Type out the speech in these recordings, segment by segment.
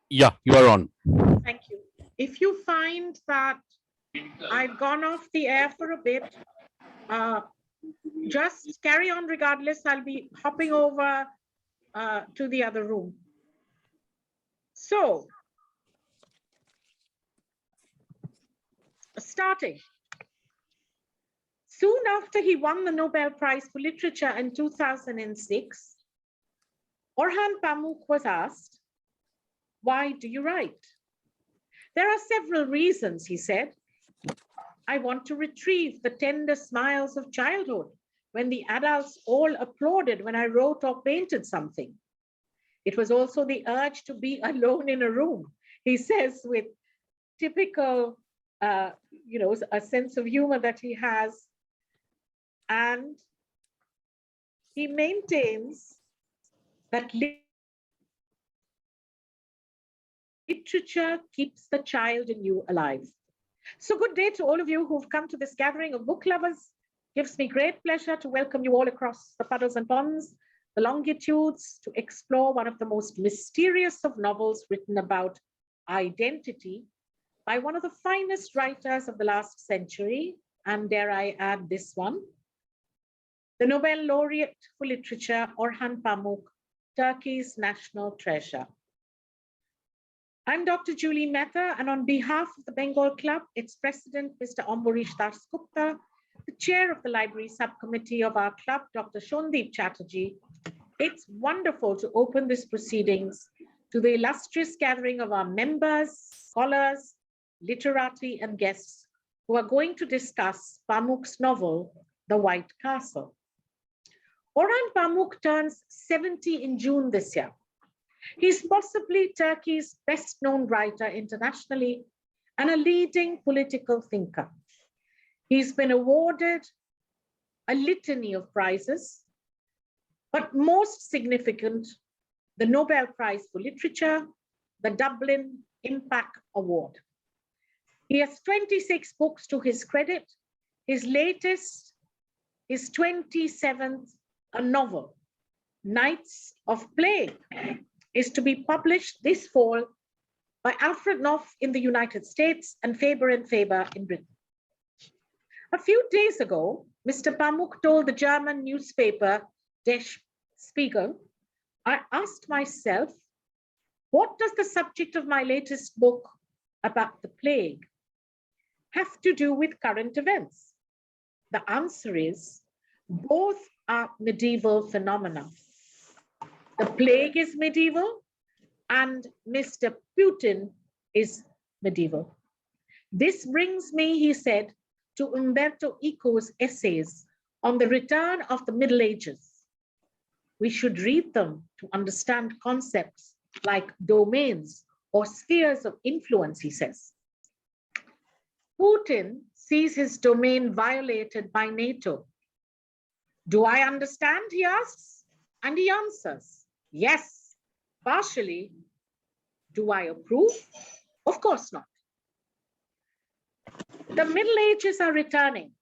Yeah, you are on. Thank you. If you find that I've gone off the air for a bit, just carry on regardless. I'll be hopping over to the other room. So, starting. Soon after he won the Nobel Prize for Literature in 2006, Orhan Pamuk was asked, "Why do you write?" "There are several reasons," he said. "I want to retrieve the tender smiles of childhood when the adults all applauded when I wrote or painted something. It was also the urge to be alone in a room," he says with typical, a sense of humor that he has. And he maintains that literature keeps the child in you alive. So good day to all of you who've come to this gathering of book lovers. Gives me great pleasure to welcome you all across the puddles and ponds, the longitudes, to explore one of the most mysterious of novels written about identity by one of the finest writers of the last century, and dare I add this one, the Nobel laureate for literature, Orhan Pamuk, Turkey's national treasure. I'm Dr. Julie Mehta, and on behalf of the Bengal Club, its president, Mr. Ambarish Dasgupta, the chair of the library subcommittee of our club, Dr. Shondeep Chatterjee, it's wonderful to open this proceedings to the illustrious gathering of our members, scholars, literati, and guests who are going to discuss Pamuk's novel, The White Castle. Orhan Pamuk turns 70 in June this year. He's possibly Turkey's best-known writer internationally and a leading political thinker. He's been awarded a litany of prizes, but most significant, the Nobel Prize for Literature, the Dublin Impact Award. He has 26 books to his credit. His latest, his 27th, a novel, Nights of Plague, is to be published this fall by Alfred Knopf in the United States and Faber and Faber in Britain. A few days ago, Mr. Pamuk told the German newspaper Der Spiegel, "I asked myself, what does the subject of my latest book about the plague have to do with current events? The answer is, both are medieval phenomena. The plague is medieval and Mr. Putin is medieval." This brings me, he said, to Umberto Eco's essays on the return of the Middle Ages. We should read them to understand concepts like domains or spheres of influence, he says. Putin sees his domain violated by NATO. Do I understand, he asks, and he answers, yes, partially. Do I approve? Of course not. The Middle Ages are returning.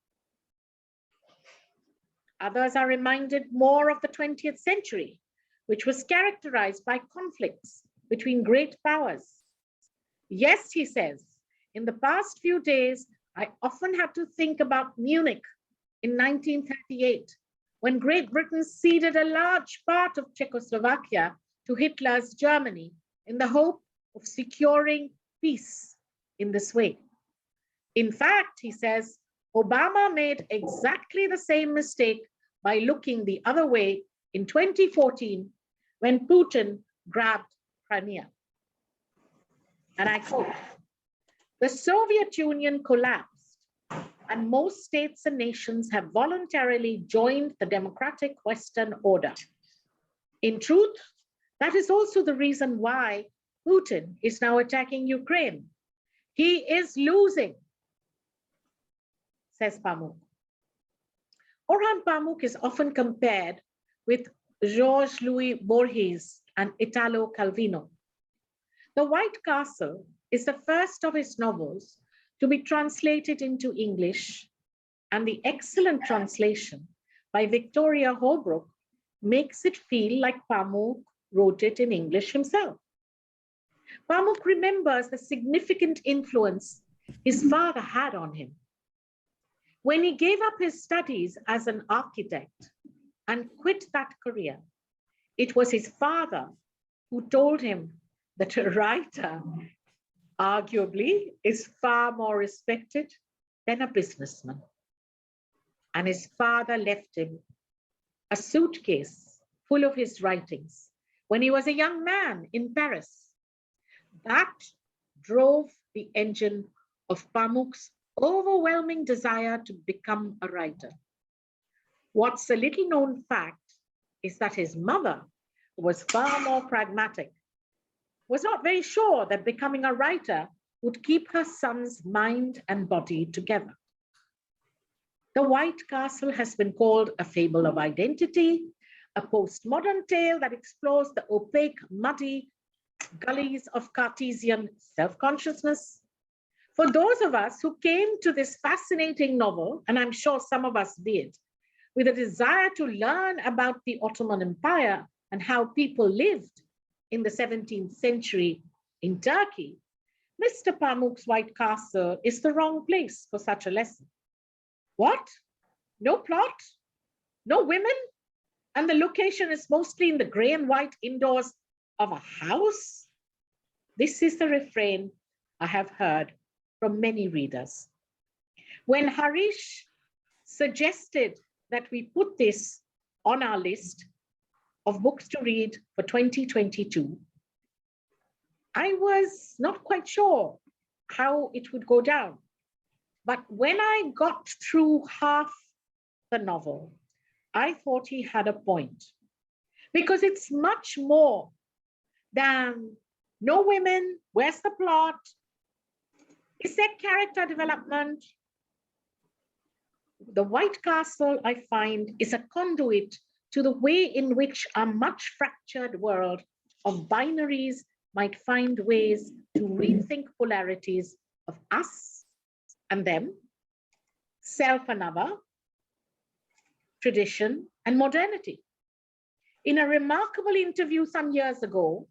Others are reminded more of the 20th century, which was characterized by conflicts between great powers. Yes, he says, in the past few days, I often had to think about Munich in 1938, when Great Britain ceded a large part of Czechoslovakia to Hitler's Germany in the hope of securing peace in this way. In fact, he says, Obama made exactly the same mistake by looking the other way in 2014 when Putin grabbed Crimea. And I quote, "The Soviet Union collapsed and most states and nations have voluntarily joined the democratic Western order. In truth, that is also the reason why Putin is now attacking Ukraine. He is losing," says Pamuk. Orhan Pamuk is often compared with Jorge Luis Borges and Italo Calvino. The White Castle is the first of his novels to be translated into English, and the excellent translation by Victoria Holbrook makes it feel like Pamuk wrote it in English himself. Pamuk remembers the significant influence his father had on him. When he gave up his studies as an architect and quit that career, it was his father who told him that a writer arguably is far more respected than a businessman. And his father left him a suitcase full of his writings when he was a young man in Paris. That drove the engine of Pamuk's overwhelming desire to become a writer. What's a little known fact is that his mother, who was far more pragmatic, was not very sure that becoming a writer would keep her son's mind and body together. The White Castle has been called a fable of identity, a postmodern tale that explores the opaque, muddy gullies of Cartesian self-consciousness. For those of us who came to this fascinating novel, and I'm sure some of us did, with a desire to learn about the Ottoman Empire and how people lived in the 17th century in Turkey, Mr. Pamuk's White Castle is the wrong place for such a lesson. What? No plot? No women? And the location is mostly in the gray and white indoors of a house? This is the refrain I have heard from many readers. When Harish suggested that we put this on our list of books to read for 2022, I was not quite sure how it would go down. But when I got through half the novel, I thought he had a point, because it's much more than no women, where's the plot, is there character development? The White Castle, I find, is a conduit to the way in which a much fractured world of binaries might find ways to rethink polarities of us and them, self and other, tradition and modernity. In a remarkable interview some years ago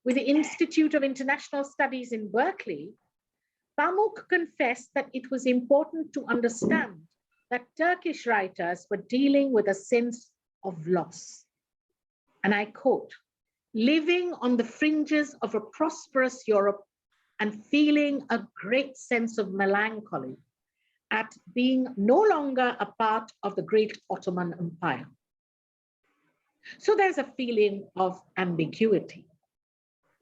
with the Institute of International Studies in Berkeley, Pamuk confessed that it was important to understand that Turkish writers were dealing with a sense of loss. And I quote, living on the fringes of a prosperous Europe and feeling a great sense of melancholy at being no longer a part of the great Ottoman Empire. So there's a feeling of ambiguity.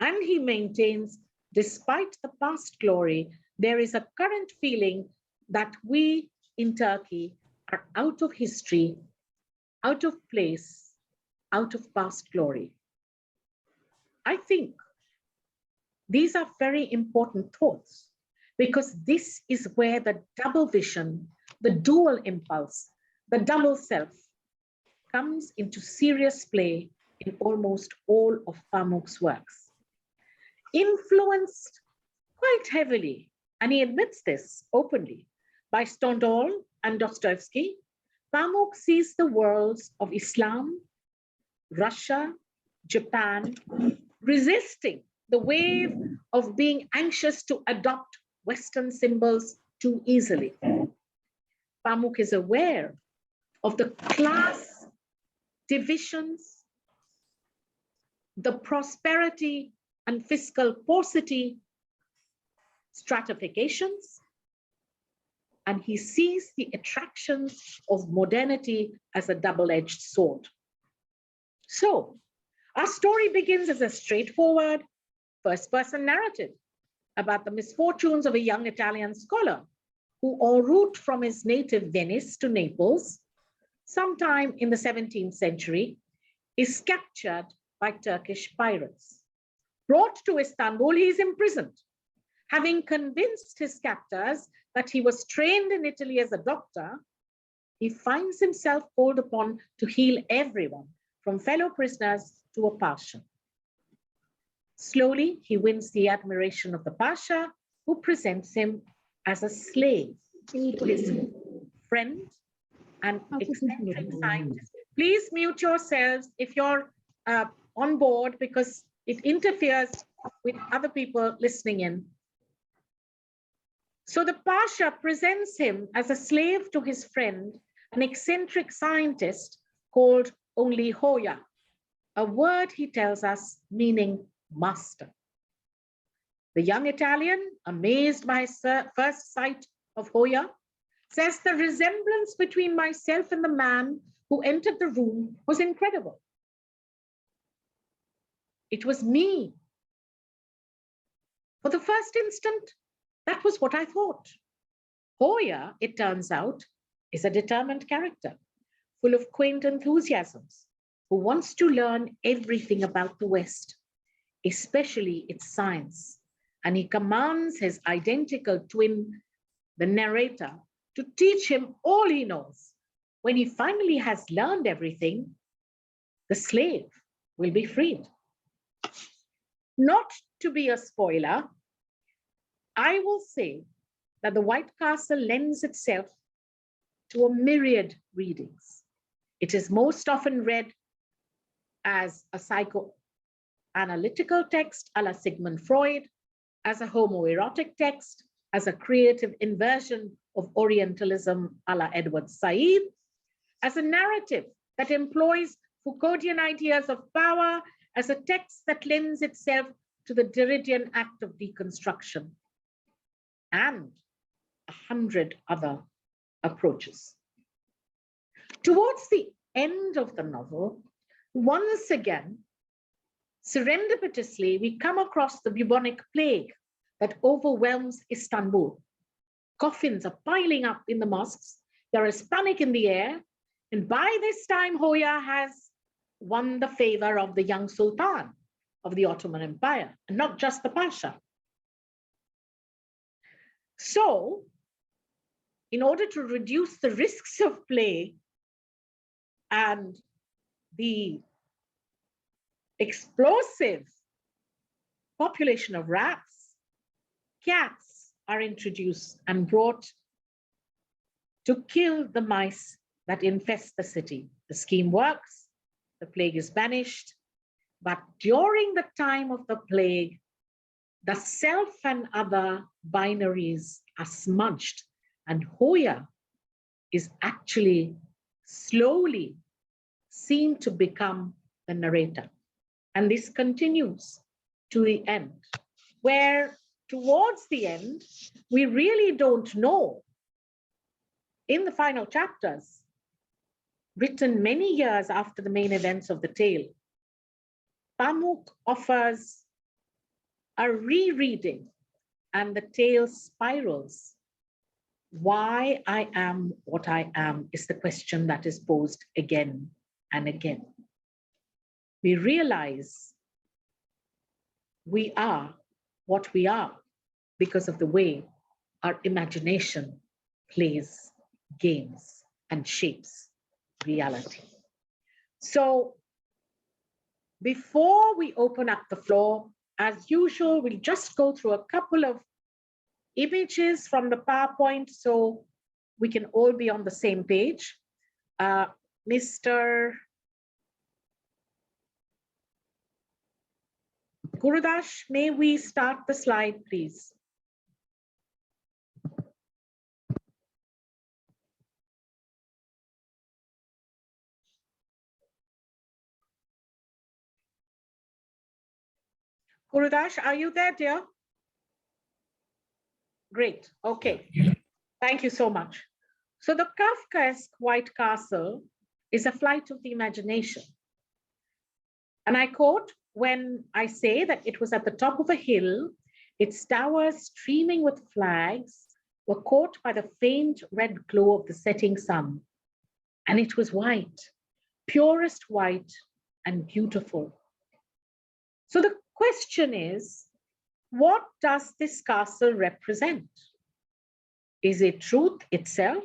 And he maintains, despite the past glory, there is a current feeling that we in Turkey are out of history, out of place, out of past glory. I think these are very important thoughts, because this is where the double vision, the dual impulse, the double self comes into serious play in almost all of Pamuk's works. Influenced quite heavily, and he admits this openly, by Stendhal and Dostoevsky, Pamuk sees the worlds of Islam, Russia, Japan, resisting the wave of being anxious to adopt Western symbols too easily. Pamuk is aware of the class divisions, the prosperity and fiscal paucity stratifications, and he sees the attractions of modernity as a double-edged sword. So, our story begins as a straightforward first-person narrative about the misfortunes of a young Italian scholar who, en route from his native Venice to Naples, sometime in the 17th century, is captured by Turkish pirates. Brought to Istanbul, he is imprisoned. Having convinced his captors that he was trained in Italy as a doctor, he finds himself called upon to heal everyone, from fellow prisoners to a pasha. Slowly, he wins the admiration of the pasha, who presents him as a slave to his friend and eccentric scientist Please mute yourselves if you're on board because it interferes with other people listening in. So the Pasha presents him as a slave to his friend, an eccentric scientist called only Hoya, a word he tells us meaning master. The young Italian, amazed by his first sight of Hoya, says the resemblance between myself and the man who entered the room was incredible. It was me. For the first instant, that was what I thought. Hoya, it turns out, is a determined character, full of quaint enthusiasms, who wants to learn everything about the West, especially its science. And he commands his identical twin, the narrator, to teach him all he knows. When he finally has learned everything, the slave will be freed. Not to be a spoiler, I will say that the White Castle lends itself to a myriad readings. It is most often read as a psychoanalytical text a la Sigmund Freud, as a homoerotic text, as a creative inversion of Orientalism a la Edward Said, as a narrative that employs Foucauldian ideas of power, as a text that lends itself to the Derridian act of deconstruction, and 100 other approaches. Towards the end of the novel, once again, serendipitously, we come across the bubonic plague that overwhelms Istanbul. Coffins are piling up in the mosques. There is panic in the air. And by this time, Hoya has won the favor of the young Sultan of the Ottoman Empire, and not just the Pasha. So, in order to reduce the risks of plague and the explosive population of rats, cats are introduced and brought to kill the mice that infest the city. The scheme works, the plague is banished, but during the time of the plague, the self and other binaries are smudged, and Hoya is actually slowly seen to become the narrator. And this continues to the end, where towards the end, we really don't know. In the final chapters, written many years after the main events of the tale, Pamuk offers a rereading, and the tale spirals. Why I am what I am is the question that is posed again and again. We realize we are what we are because of the way our imagination plays games and shapes reality. So before we open up the floor, as usual, we'll just go through a couple of images from the PowerPoint so we can all be on the same page. Mr. Gurudash, may we start the slide, please? Gurudash, are you there, dear? Great, okay. Thank you so much. So the Kafkaesque White Castle is a flight of the imagination. And I quote, when I say that it was at the top of a hill, its towers streaming with flags were caught by the faint red glow of the setting sun. And it was white, purest white and beautiful. So the question is, what does this castle represent? Is it truth itself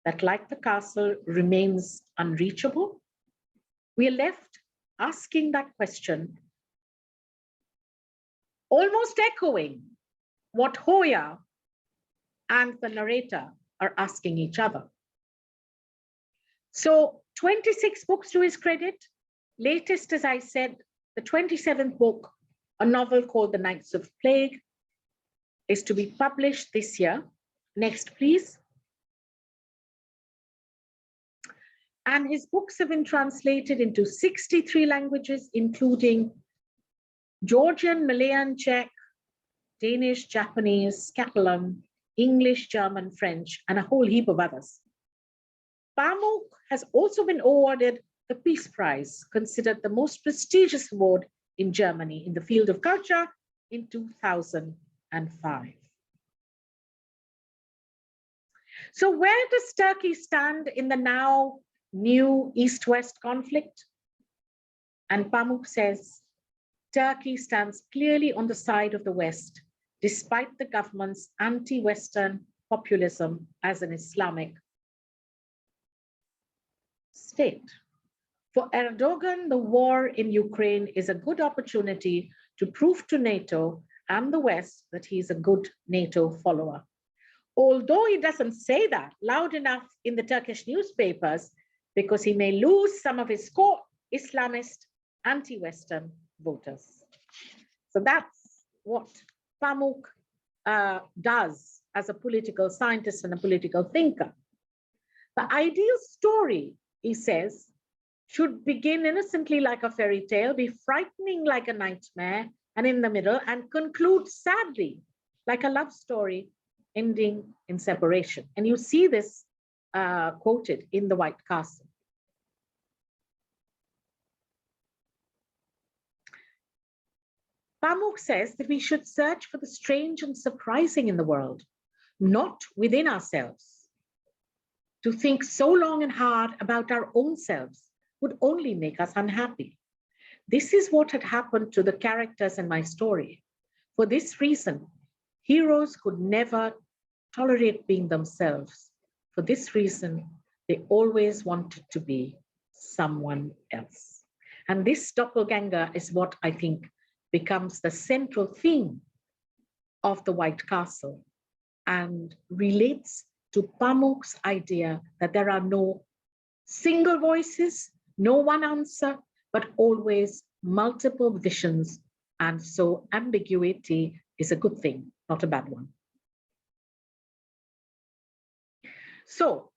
that, like the castle, remains unreachable? We are left asking that question, almost echoing what Hoya and the narrator are asking each other. So 26 books to his credit. Latest, as I said, the 27th book, a novel called The Nights of Plague, is to be published this year. Next, please. And his books have been translated into 63 languages, including Georgian, Malayan, Czech, Danish, Japanese, Catalan, English, German, French, and a whole heap of others. Pamuk has also been awarded the Peace Prize, considered the most prestigious award in Germany in the field of culture in 2005. So where does Turkey stand in the now new East-West conflict? And Pamuk says, Turkey stands clearly on the side of the West, despite the government's anti-Western populism as an Islamic state. For Erdogan, the war in Ukraine is a good opportunity to prove to NATO and the West that he's a good NATO follower. Although he doesn't say that loud enough in the Turkish newspapers, because he may lose some of his core Islamist, anti-Western voters. So that's what Pamuk does as a political scientist and a political thinker. The ideal story, he says, should begin innocently like a fairy tale, be frightening like a nightmare, and in the middle, and conclude sadly like a love story ending in separation. And you see this quoted in The White Castle. Pamuk says that we should search for the strange and surprising in the world, not within ourselves. To think so long and hard about our own selves would only make us unhappy. This is what had happened to the characters in my story. For this reason, heroes could never tolerate being themselves. For this reason, they always wanted to be someone else. And this doppelganger is what I think becomes the central theme of The White Castle and relates to Pamuk's idea that there are no single voices, no one answer, but always multiple visions. And so ambiguity is a good thing, not a bad one. So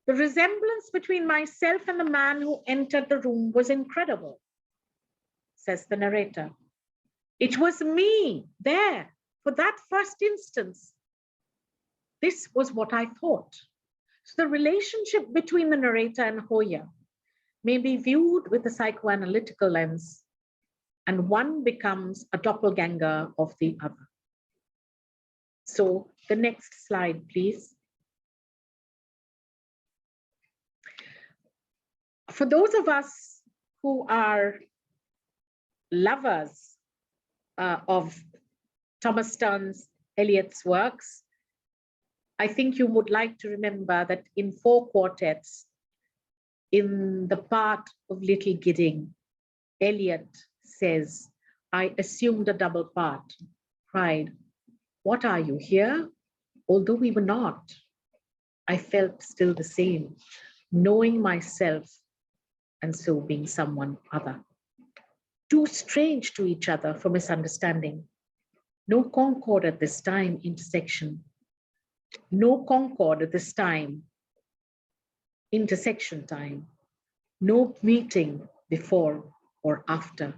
the resemblance between myself and the man who entered the room was incredible, says the narrator. It was me there for that first instance. This was what I thought. So the relationship between the narrator and Hoya may be viewed with a psychoanalytical lens, and one becomes a doppelganger of the other. So the next slide, please. For those of us who are lovers of Thomas Stearns Eliot's works, I think you would like to remember that in 4 quartets, in the part of Little Gidding, Eliot says, I assumed a double part, cried, what are you here? Although we were not, I felt still the same, knowing myself and so being someone other. Too strange to each other for misunderstanding. No concord at this time, intersection. No concord at this time, intersection time. No meeting before or after.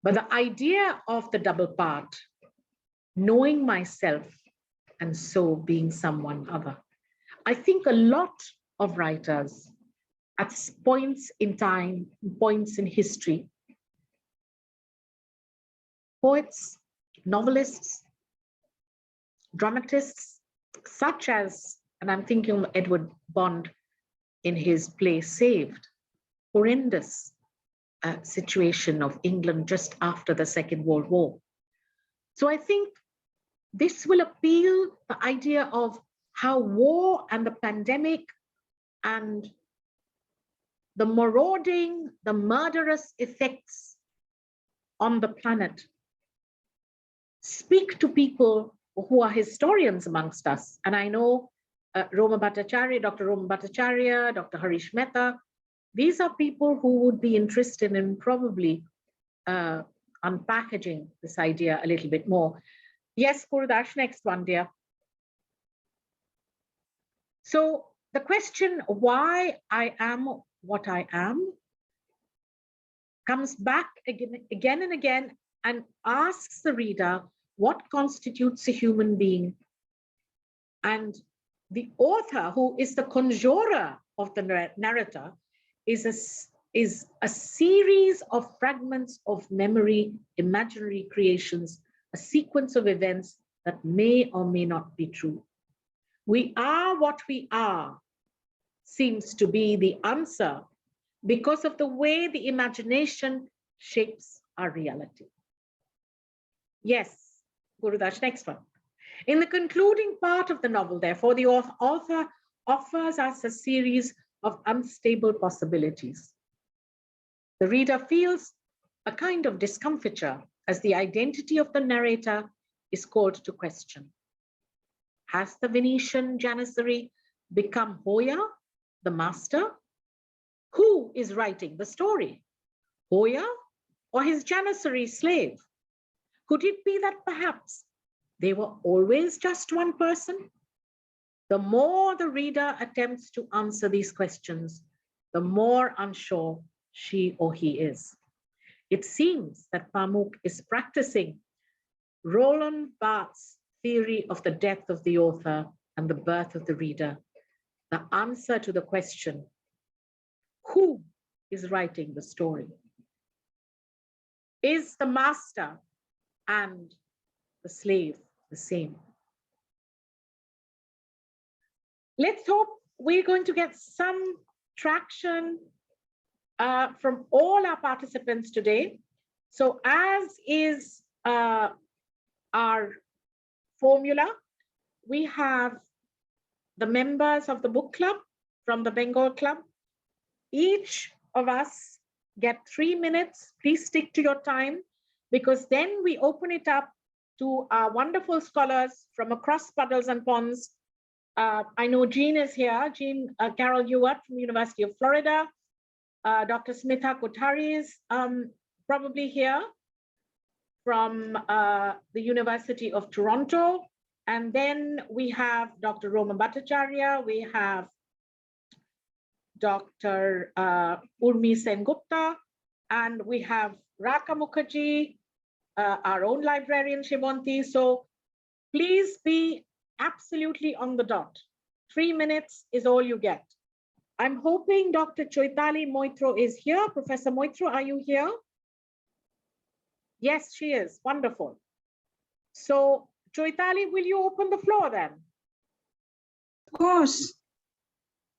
But the idea of the double part, knowing myself and so being someone other. I think a lot of writers at points in time, points in history, poets, novelists, dramatists, such as, and I'm thinking of Edward Bond in his play Saved, horrendous situation of England just after the Second World War. So I think this will appeal the idea of how war and the pandemic and the marauding, the murderous effects on the planet speak to people who are historians amongst us. And I know Dr. Roma Bhattacharya, Dr. Harish Mehta, These are people who would be interested in probably unpackaging this idea a little bit more. Yes, Purdash, next one, dear. So the question, why I am what I am, comes back again and again and asks the reader what constitutes a human being. And the author, who is the conjurer of the narrator, is a series of fragments of memory, imaginary creations, a sequence of events that may or may not be true. We are what we are seems to be the answer because of the way the imagination shapes our reality. Yes, Gurudash, next one. In the concluding part of the novel, therefore, the author offers us a series of unstable possibilities. The reader feels a kind of discomfiture as the identity of the narrator is called to question. Has the Venetian janissary become Hoya, the master? Who is writing the story? Hoya or his janissary slave? Could it be that perhaps they were always just one person? The more the reader attempts to answer these questions, the more unsure she or he is. It seems that Pamuk is practicing Roland Barthes' theory of the death of the author and the birth of the reader, the answer to the question, who is writing the story? Is the master and the slave the same? Let's hope we're going to get some traction from all our participants today. So as is our formula, we have the members of the book club from the Bengal Club. Each of us get 3 minutes. Please stick to your time, because then we open it up to our wonderful scholars from across puddles and ponds. I know Jean is here, Carol Dewatt from University of Florida. Dr. Smitha Kothari is probably here from the University of Toronto. And then we have Dr. Roma Bhattacharya, we have Dr. Urmi Sengupta, and we have Raka Mukherjee, our own librarian Shivanti. So please be absolutely on the dot. 3 minutes is all you get. I'm hoping Dr. Choitali Moitro is here. Professor Moitro, are you here? Yes, she is. Wonderful. So Choitali, will you open the floor then? Of course.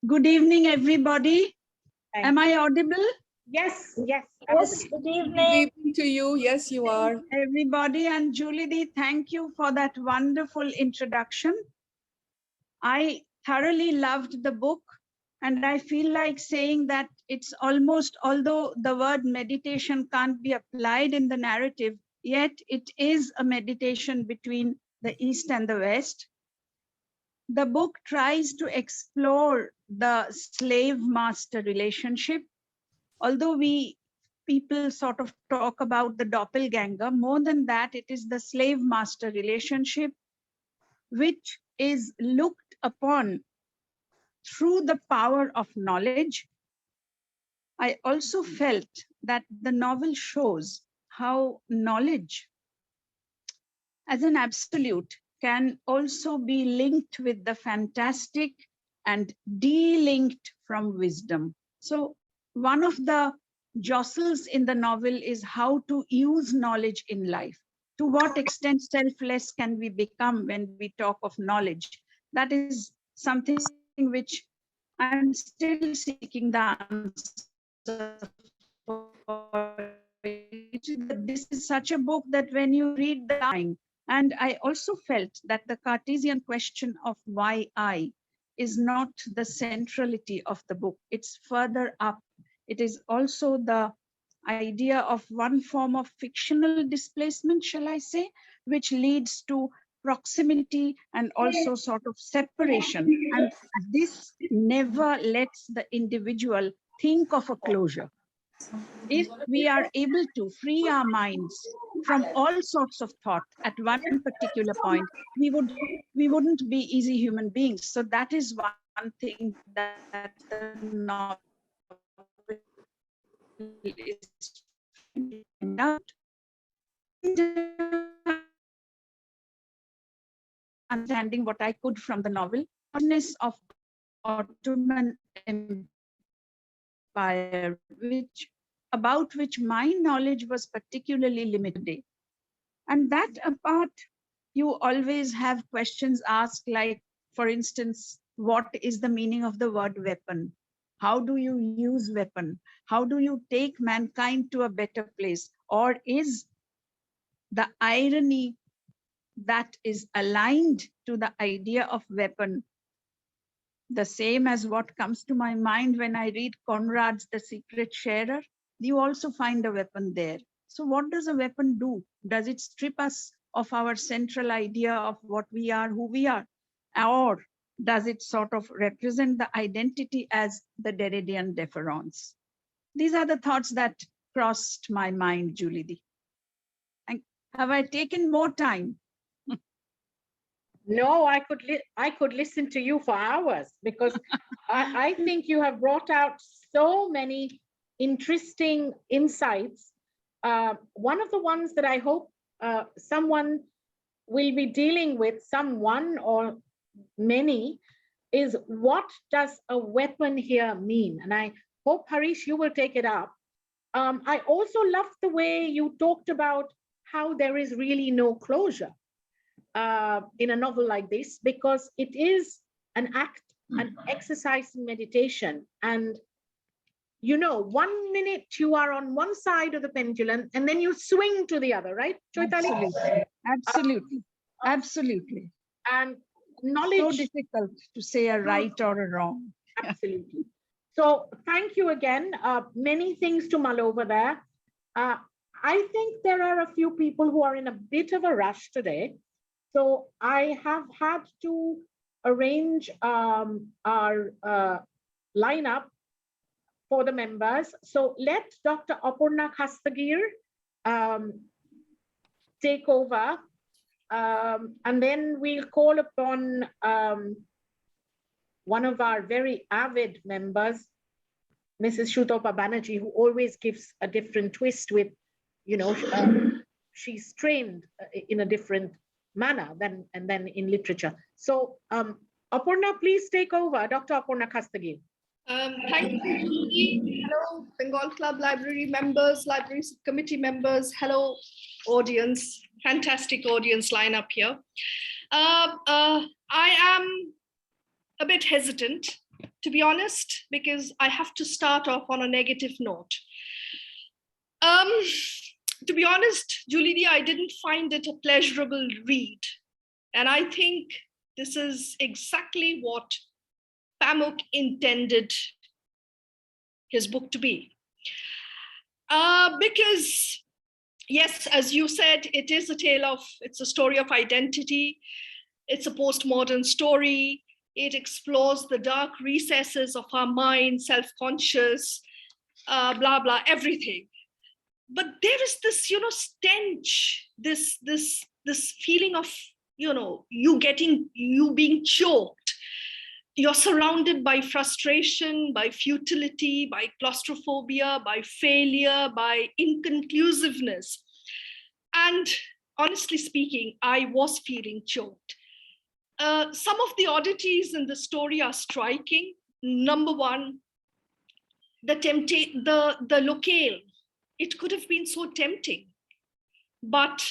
Good evening, everybody. Am I audible? Yes, yes. Yes, good evening. Good evening to you. Yes, you are. Everybody, and Julie Dee, thank you for that wonderful introduction. I thoroughly loved the book, and I feel like saying that it's almost, although the word meditation can't be applied in the narrative, yet it is a meditation between the East and the West. The book tries to explore the slave-master relationship. Although people sort of talk about the doppelganger, more than that, it is the slave-master relationship, which is looked upon through the power of knowledge. I also felt that the novel shows how knowledge as an absolute can also be linked with the fantastic and de-linked from wisdom. So one of the jostles in the novel is how to use knowledge in life. To what extent selfless can we become when we talk of knowledge? That is something which I'm still seeking the answer for. This is such a book that when you read the line, and I also felt that the Cartesian question of why I is not the centrality of the book. It's further up. It is also the idea of one form of fictional displacement, shall I say, which leads to proximity and also sort of separation. And this never lets the individual think of a closure. If we are able to free our minds from all sorts of thought at one particular point, we wouldn't be easy human beings. So that is one thing that the novel is out. Understanding what I could from the novel, of Ottoman Empire, about which my knowledge was particularly limited. And that apart, you always have questions asked, like, for instance, what is the meaning of the word weapon? How do you use weapon? How do you take mankind to a better place? Or is the irony that is aligned to the idea of weapon the same as what comes to my mind when I read Conrad's The Secret Sharer? You also find a weapon there. So what does a weapon do? Does it strip us of our central idea of what we are, who we are? Or does it sort of represent the identity as the Derridian deference? These are the thoughts that crossed my mind, Julie. And have I taken more time? No, I could listen to you for hours, because I think you have brought out so many interesting insights. One of the ones that I hope someone will be dealing with, someone or many, is what does a weapon here mean? And I hope, Harish, you will take it up. I also loved the way you talked about how there is really no closure in a novel like this, because it is an act, an exercise in meditation. And, you know, 1 minute you are on one side of the pendulum and then you swing to the other, right, Choitali? Absolutely, absolutely, absolutely. And knowledge. So difficult to say a right or a wrong. Absolutely. So thank you again. Many things to mull over there. I think there are a few people who are in a bit of a rush today. So I have had to arrange our lineup for the members. So let Dr. Aparna Kastagir take over, and then we'll call upon one of our very avid members, Mrs. Shutopa Banerjee, who always gives a different twist with, you know, she's trained in a different manner than in literature. So Aparna, please take over. Dr. Aparna Kastagir. Thank you, Julie. Hello, Bengal Club Library members, Library Committee members. Hello, audience. Fantastic audience lineup here. I am a bit hesitant, to be honest, because I have to start off on a negative note. To be honest, Julie, I didn't find it a pleasurable read. And I think this is exactly what Pamuk intended his book to be. Because, yes, as you said, it is it's a story of identity. It's a postmodern story. It explores the dark recesses of our mind, self-conscious, blah, blah, everything. But there is this, stench, this feeling of, you being choked. You're surrounded by frustration, by futility, by claustrophobia, by failure, by inconclusiveness. And honestly speaking, I was feeling choked. Some of the oddities in the story are striking. Number one, the locale. It could have been so tempting, but,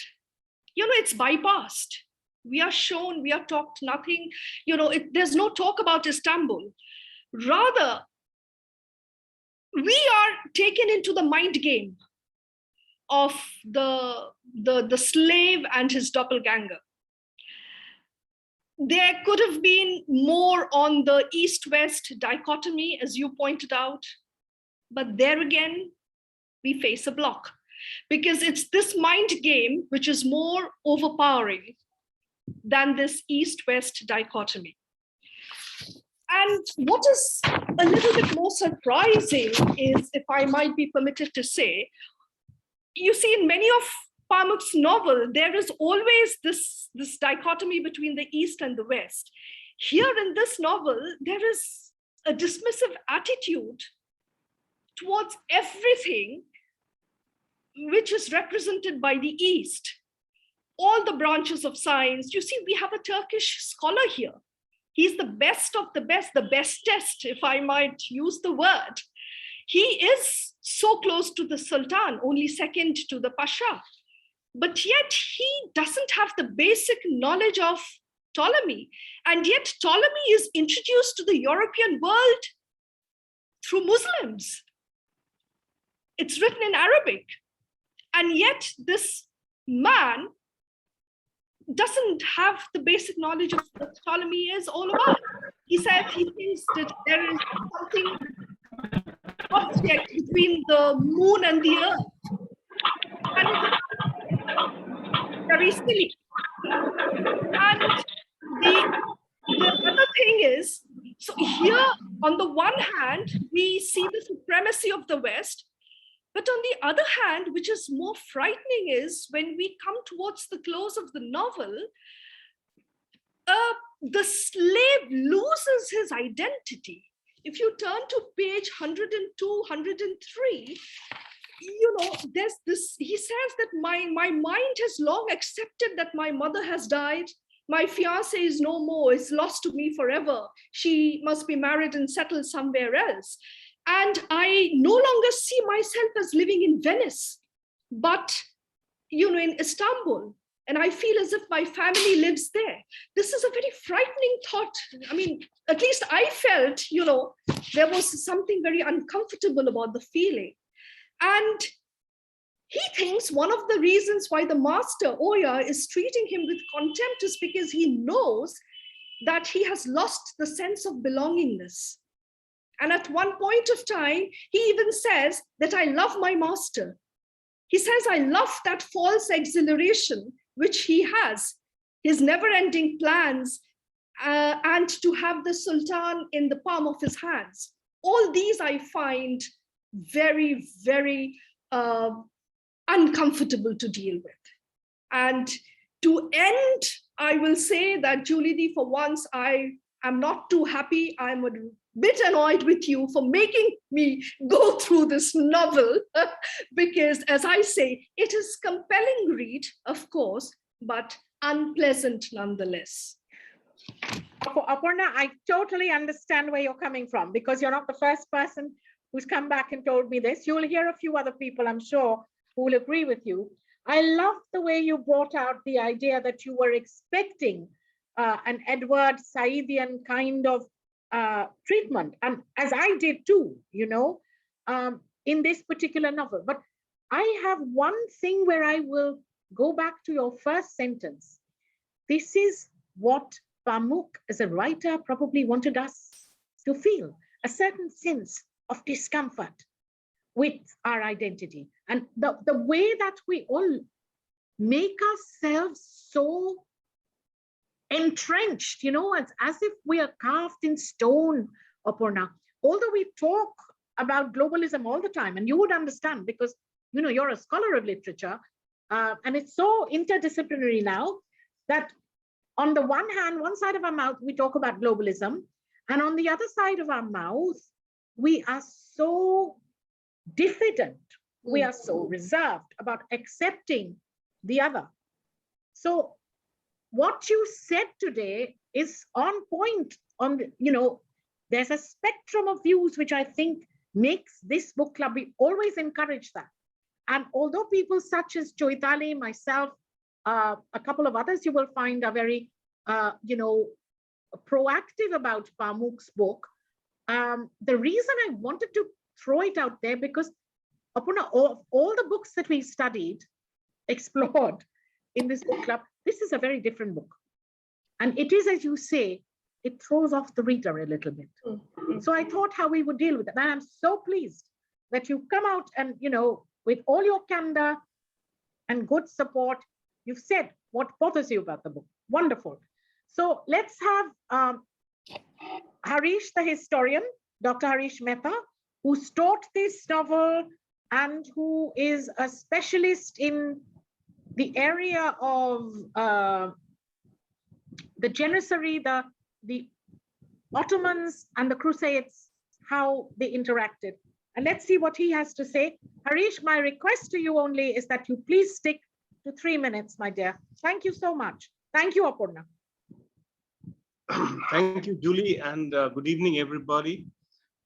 it's bypassed. We are shown, we are talked nothing, there's no talk about Istanbul. Rather, we are taken into the mind game of the slave and his doppelganger. There could have been more on the East-West dichotomy, as you pointed out, but there again, we face a block, because it's this mind game which is more overpowering than this East-West dichotomy. And what is a little bit more surprising is, if I might be permitted to say, you see in many of Pamuk's novel, there is always this dichotomy between the East and the West. Here in this novel, there is a dismissive attitude towards everything which is represented by the East. All the branches of science. You see, we have a Turkish scholar here. He's the best of the best, the bestest, if I might use the word. He is so close to the Sultan, only second to the Pasha. But yet he doesn't have the basic knowledge of Ptolemy. And yet Ptolemy is introduced to the European world through Muslims. It's written in Arabic. And yet this man doesn't have the basic knowledge of what Ptolemy is all about. He said he thinks that there is something object between the moon and the earth. And it's very silly. And the other thing is, so here on the one hand, we see the supremacy of the West, but on the other hand, which is more frightening, is when we come towards the close of the novel, the slave loses his identity. If you turn to page 102, 103, there's this, he says that my mind has long accepted that my mother has died. My fiancé is no more, is lost to me forever. She must be married and settled somewhere else. And I no longer see myself as living in Venice, but, in Istanbul. And I feel as if my family lives there. This is a very frightening thought. I mean, at least I felt, there was something very uncomfortable about the feeling. And he thinks one of the reasons why the master, Oya, is treating him with contempt is because he knows that he has lost the sense of belongingness. And at one point of time, he even says that I love my master. He says, I love that false exhilaration which he has, his never-ending plans, and to have the Sultan in the palm of his hands. All these I find very, very uncomfortable to deal with. And to end, I will say that, Julie Dee, for once, I am not too happy. I'm a bit annoyed with you for making me go through this novel because, as I say, it is compelling read, of course, but unpleasant nonetheless. Aparna, I totally understand where you're coming from because you're not the first person who's come back and told me this. You'll hear a few other people, I'm sure, who will agree with you. I love the way you brought out the idea that you were expecting an Edward Saadian kind of treatment, and as I did too, in this particular novel. But I have one thing where I will go back to your first sentence. This is what Pamuk, as a writer, probably wanted us to feel, a certain sense of discomfort with our identity. And the way that we all make ourselves so entrenched, as if we are carved in stone, Aparna. Although we talk about globalism all the time, and you would understand because, you're a scholar of literature, and it's so interdisciplinary now that on the one hand, one side of our mouth, we talk about globalism, and on the other side of our mouth, we are so diffident, we are so reserved about accepting the other. So what you said today is on point on there's a spectrum of views which I think makes this book club. We always encourage that. And although people such as Choitali, myself, a couple of others you will find are very, proactive about Pamuk's book, the reason I wanted to throw it out there because Aparna, all the books that we studied, explored in this book club, this is a very different book. And it is, as you say, it throws off the reader a little bit. So I thought how we would deal with it. And I'm so pleased that you come out and, with all your candor and good support, you've said what bothers you about the book. Wonderful. So let's have Harish, the historian, Dr. Harish Mehta, who taught this novel and who is a specialist in the area of the Janissary, the Ottomans and the Crusades, how they interacted. And let's see what he has to say. Harish, my request to you only is that you please stick to 3 minutes, my dear. Thank you so much. Thank you, Aparna. Thank you, Julie, and good evening, everybody.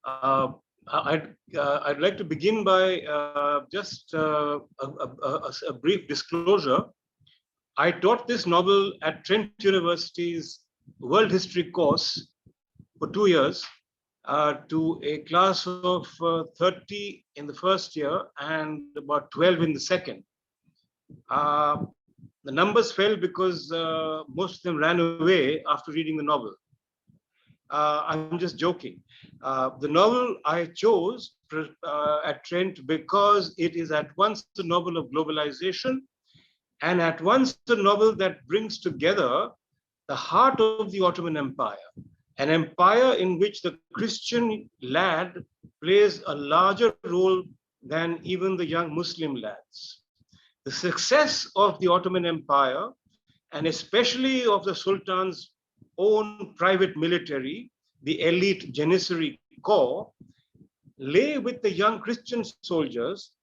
I'd like to begin by just a brief disclosure. I taught this novel at Trent University's World History course for 2 years to a class of 30 in the first year and about 12 in the second. The numbers fell because most of them ran away after reading the novel. I'm just joking. The novel I chose at Trent because it is at once a novel of globalization and at once a novel that brings together the heart of the Ottoman Empire, an empire in which the Christian lad plays a larger role than even the young Muslim lads. The success of the Ottoman Empire, and especially of the Sultan's own private military, the elite Janissary Corps, lay with the young Christian soldiers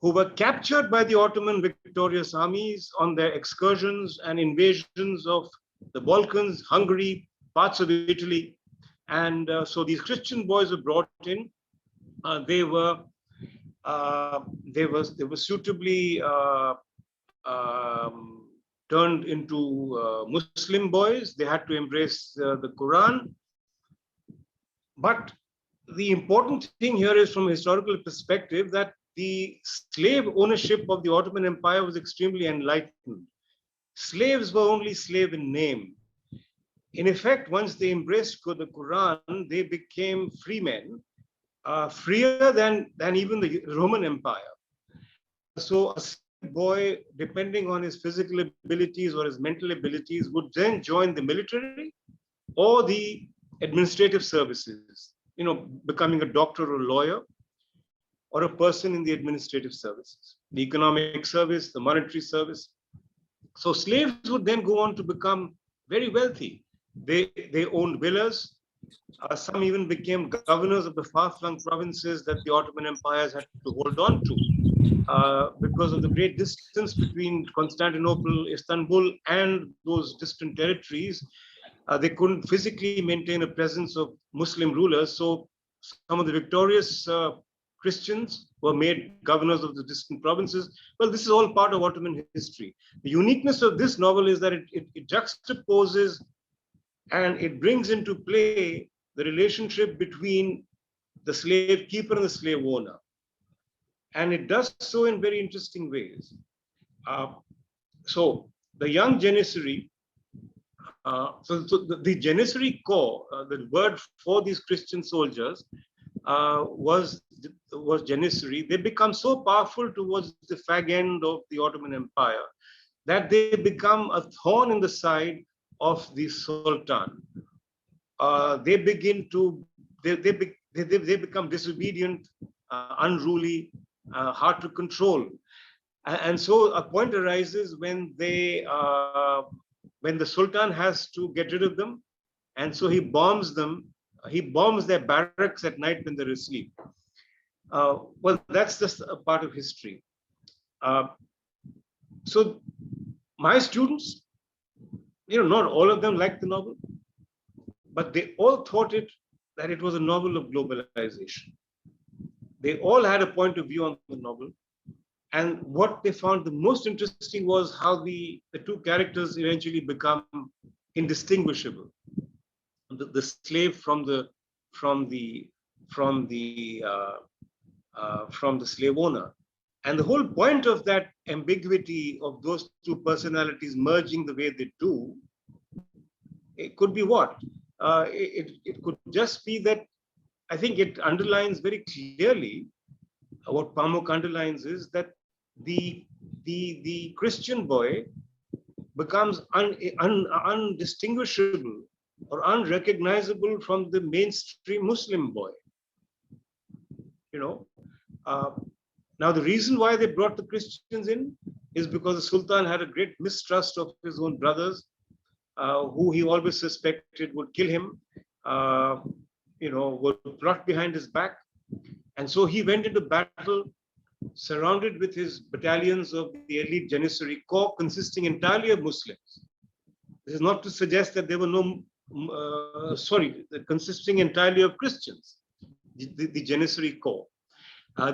who were captured by the Ottoman victorious armies on their excursions and invasions of the Balkans, Hungary, parts of Italy. And so these Christian boys were brought in. They were suitably turned into Muslim boys. They had to embrace the Quran. But the important thing here is, from a historical perspective, that the slave ownership of the Ottoman Empire was extremely enlightened. Slaves were only slave in name. In effect, once they embraced the Quran, they became free men, freer than even the Roman Empire. So a boy, depending on his physical abilities or his mental abilities, would then join the military or the administrative services, becoming a doctor or lawyer, or a person in the administrative services, the economic service, the monetary service. So slaves would then go on to become very wealthy. They owned villas. Some even became governors of the far-flung provinces that the Ottoman empires had to hold on to because of the great distance between Constantinople, Istanbul, and those distant territories. They couldn't physically maintain a presence of Muslim rulers. So some of the victorious Christians were made governors of the distant provinces. Well, this is all part of Ottoman history. The uniqueness of this novel is that it juxtaposes and it brings into play the relationship between the slave keeper and the slave owner. And it does so in very interesting ways. So the young Janissary, the Janissary Corps, the word for these Christian soldiers was Janissary. They become so powerful towards the fag end of the Ottoman Empire that they become a thorn in the side of the Sultan. They become disobedient, unruly, hard to control. And so a point arises when the Sultan has to get rid of them, and so he bombs them. He bombs their barracks at night when they're asleep. Well, that's just a part of history. So my students, not all of them liked the novel, but they all thought that it was a novel of globalization. They all had a point of view on the novel. And what they found the most interesting was how the two characters eventually become indistinguishable. The slave from the slave owner. And the whole point of that ambiguity of those two personalities merging the way they do, it could be what? It could just be that I think it underlines very clearly what Pamuk underlines is that the Christian boy becomes undistinguishable or unrecognizable from the mainstream Muslim boy. Now the reason why they brought the Christians in is because the Sultan had a great mistrust of his own brothers, who he always suspected would kill him, would plot behind his back. And so he went into battle surrounded with his battalions of the elite Janissary Corps, consisting entirely of Muslims. This is not to suggest that there were consisting entirely of Christians, the Janissary Corps.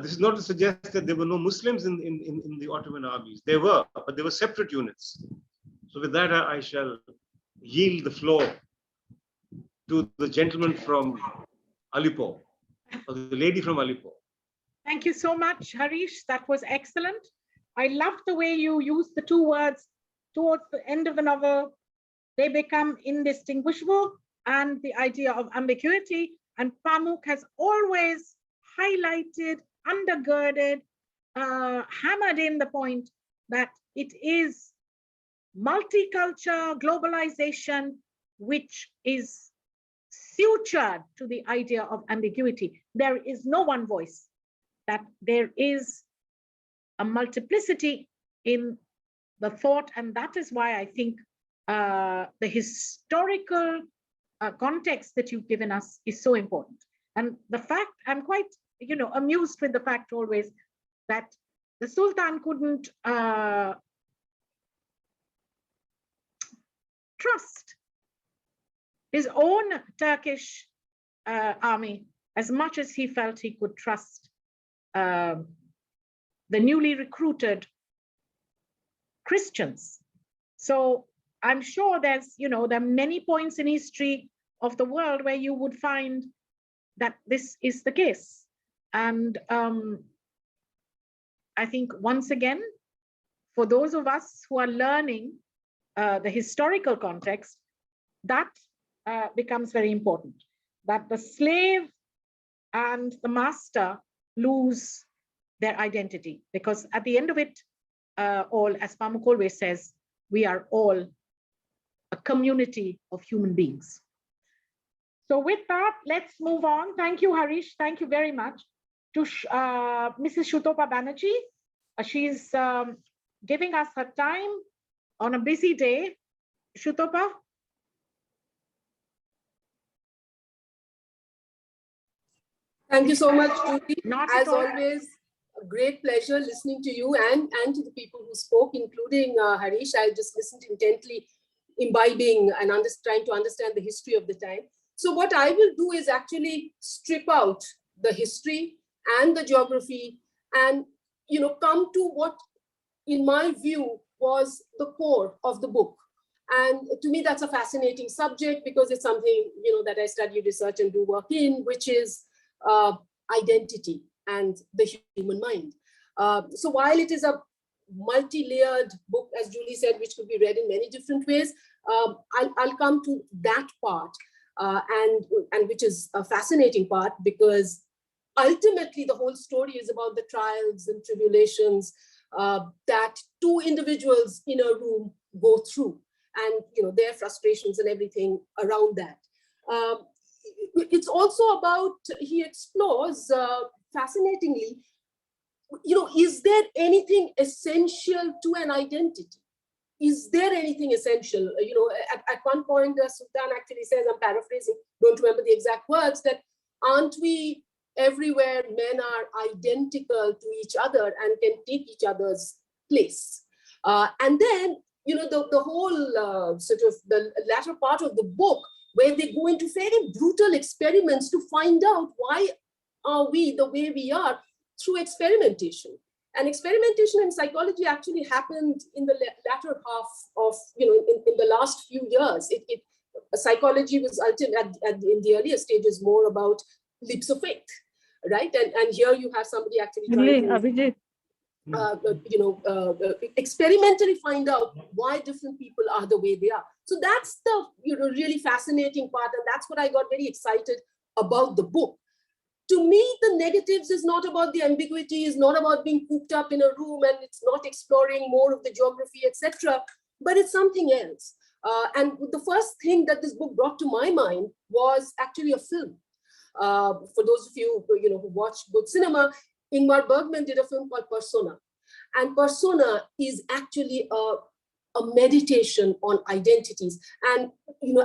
This is not to suggest that there were no Muslims in the Ottoman armies. There were, but they were separate units. So with that, I shall yield the floor to the gentleman from Alipur, or the lady from Alipur. Thank you so much, Harish. That was excellent. I loved the way you used the two words towards the end of the novel. They become indistinguishable, and the idea of ambiguity. And Pamuk has always highlighted, undergirded, hammered in the point that it is multicultural globalization which is sutured to the idea of ambiguity. There is no one voice, that there is a multiplicity in the thought, and that is why I think the historical context that you've given us is so important. And the fact, I'm quite amused with the fact always that the Sultan couldn't trust his own Turkish army as much as he felt he could trust the newly recruited Christians. So I'm sure there are many points in history of the world where you would find that this is the case. And I think once again, for those of us who are learning the historical context, that becomes very important, that the slave and the master lose their identity, because at the end of it all, as Pamuk always says, we are all a community of human beings. So with that, let's move on. Thank you, Harish. Thank you very much to Mrs. Shutopa Banerjee. She's giving us her time on a busy day. Shutopa? Thank you so much, Judy. Not As at all. always, a great pleasure listening to you and to the people who spoke, including Harish. I just listened intently, imbibing and trying to understand the history of the time. So what I will do is actually strip out the history and the geography and come to what, in my view, was the core of the book. And to me, that's a fascinating subject because it's something that I study, research, and do work in, which is identity and the human mind. So while it is a multi-layered book, as Julie said, which could be read in many different ways, I'll come to that part, and which is a fascinating part, because ultimately the whole story is about the trials and tribulations that two individuals in a room go through, and their frustrations and everything around that. It's also about, he explores fascinatingly, is there anything essential to an identity? Is there anything essential? At one point, the Sultan actually says, I'm paraphrasing, don't remember the exact words, that aren't we everywhere men are identical to each other and can take each other's place? And then, the whole sort of the latter part of the book, where they go into very brutal experiments to find out why are we the way we are through experimentation. And experimentation in psychology actually happened in the latter half of, in the last few years. Psychology was in the earlier stages more about leaps of faith, right? And here you have somebody actually trying to, experimentally find out why different people are the way they are. So that's the really fascinating part, and that's what I got very excited about the book. To me, the negatives is not about the ambiguity, is not about being cooped up in a room, and it's not exploring more of the geography, etc. But it's something else. And the first thing that this book brought to my mind was actually a film. For those of you who watch good cinema, Ingmar Bergman did a film called Persona. And Persona is actually a meditation on identities. And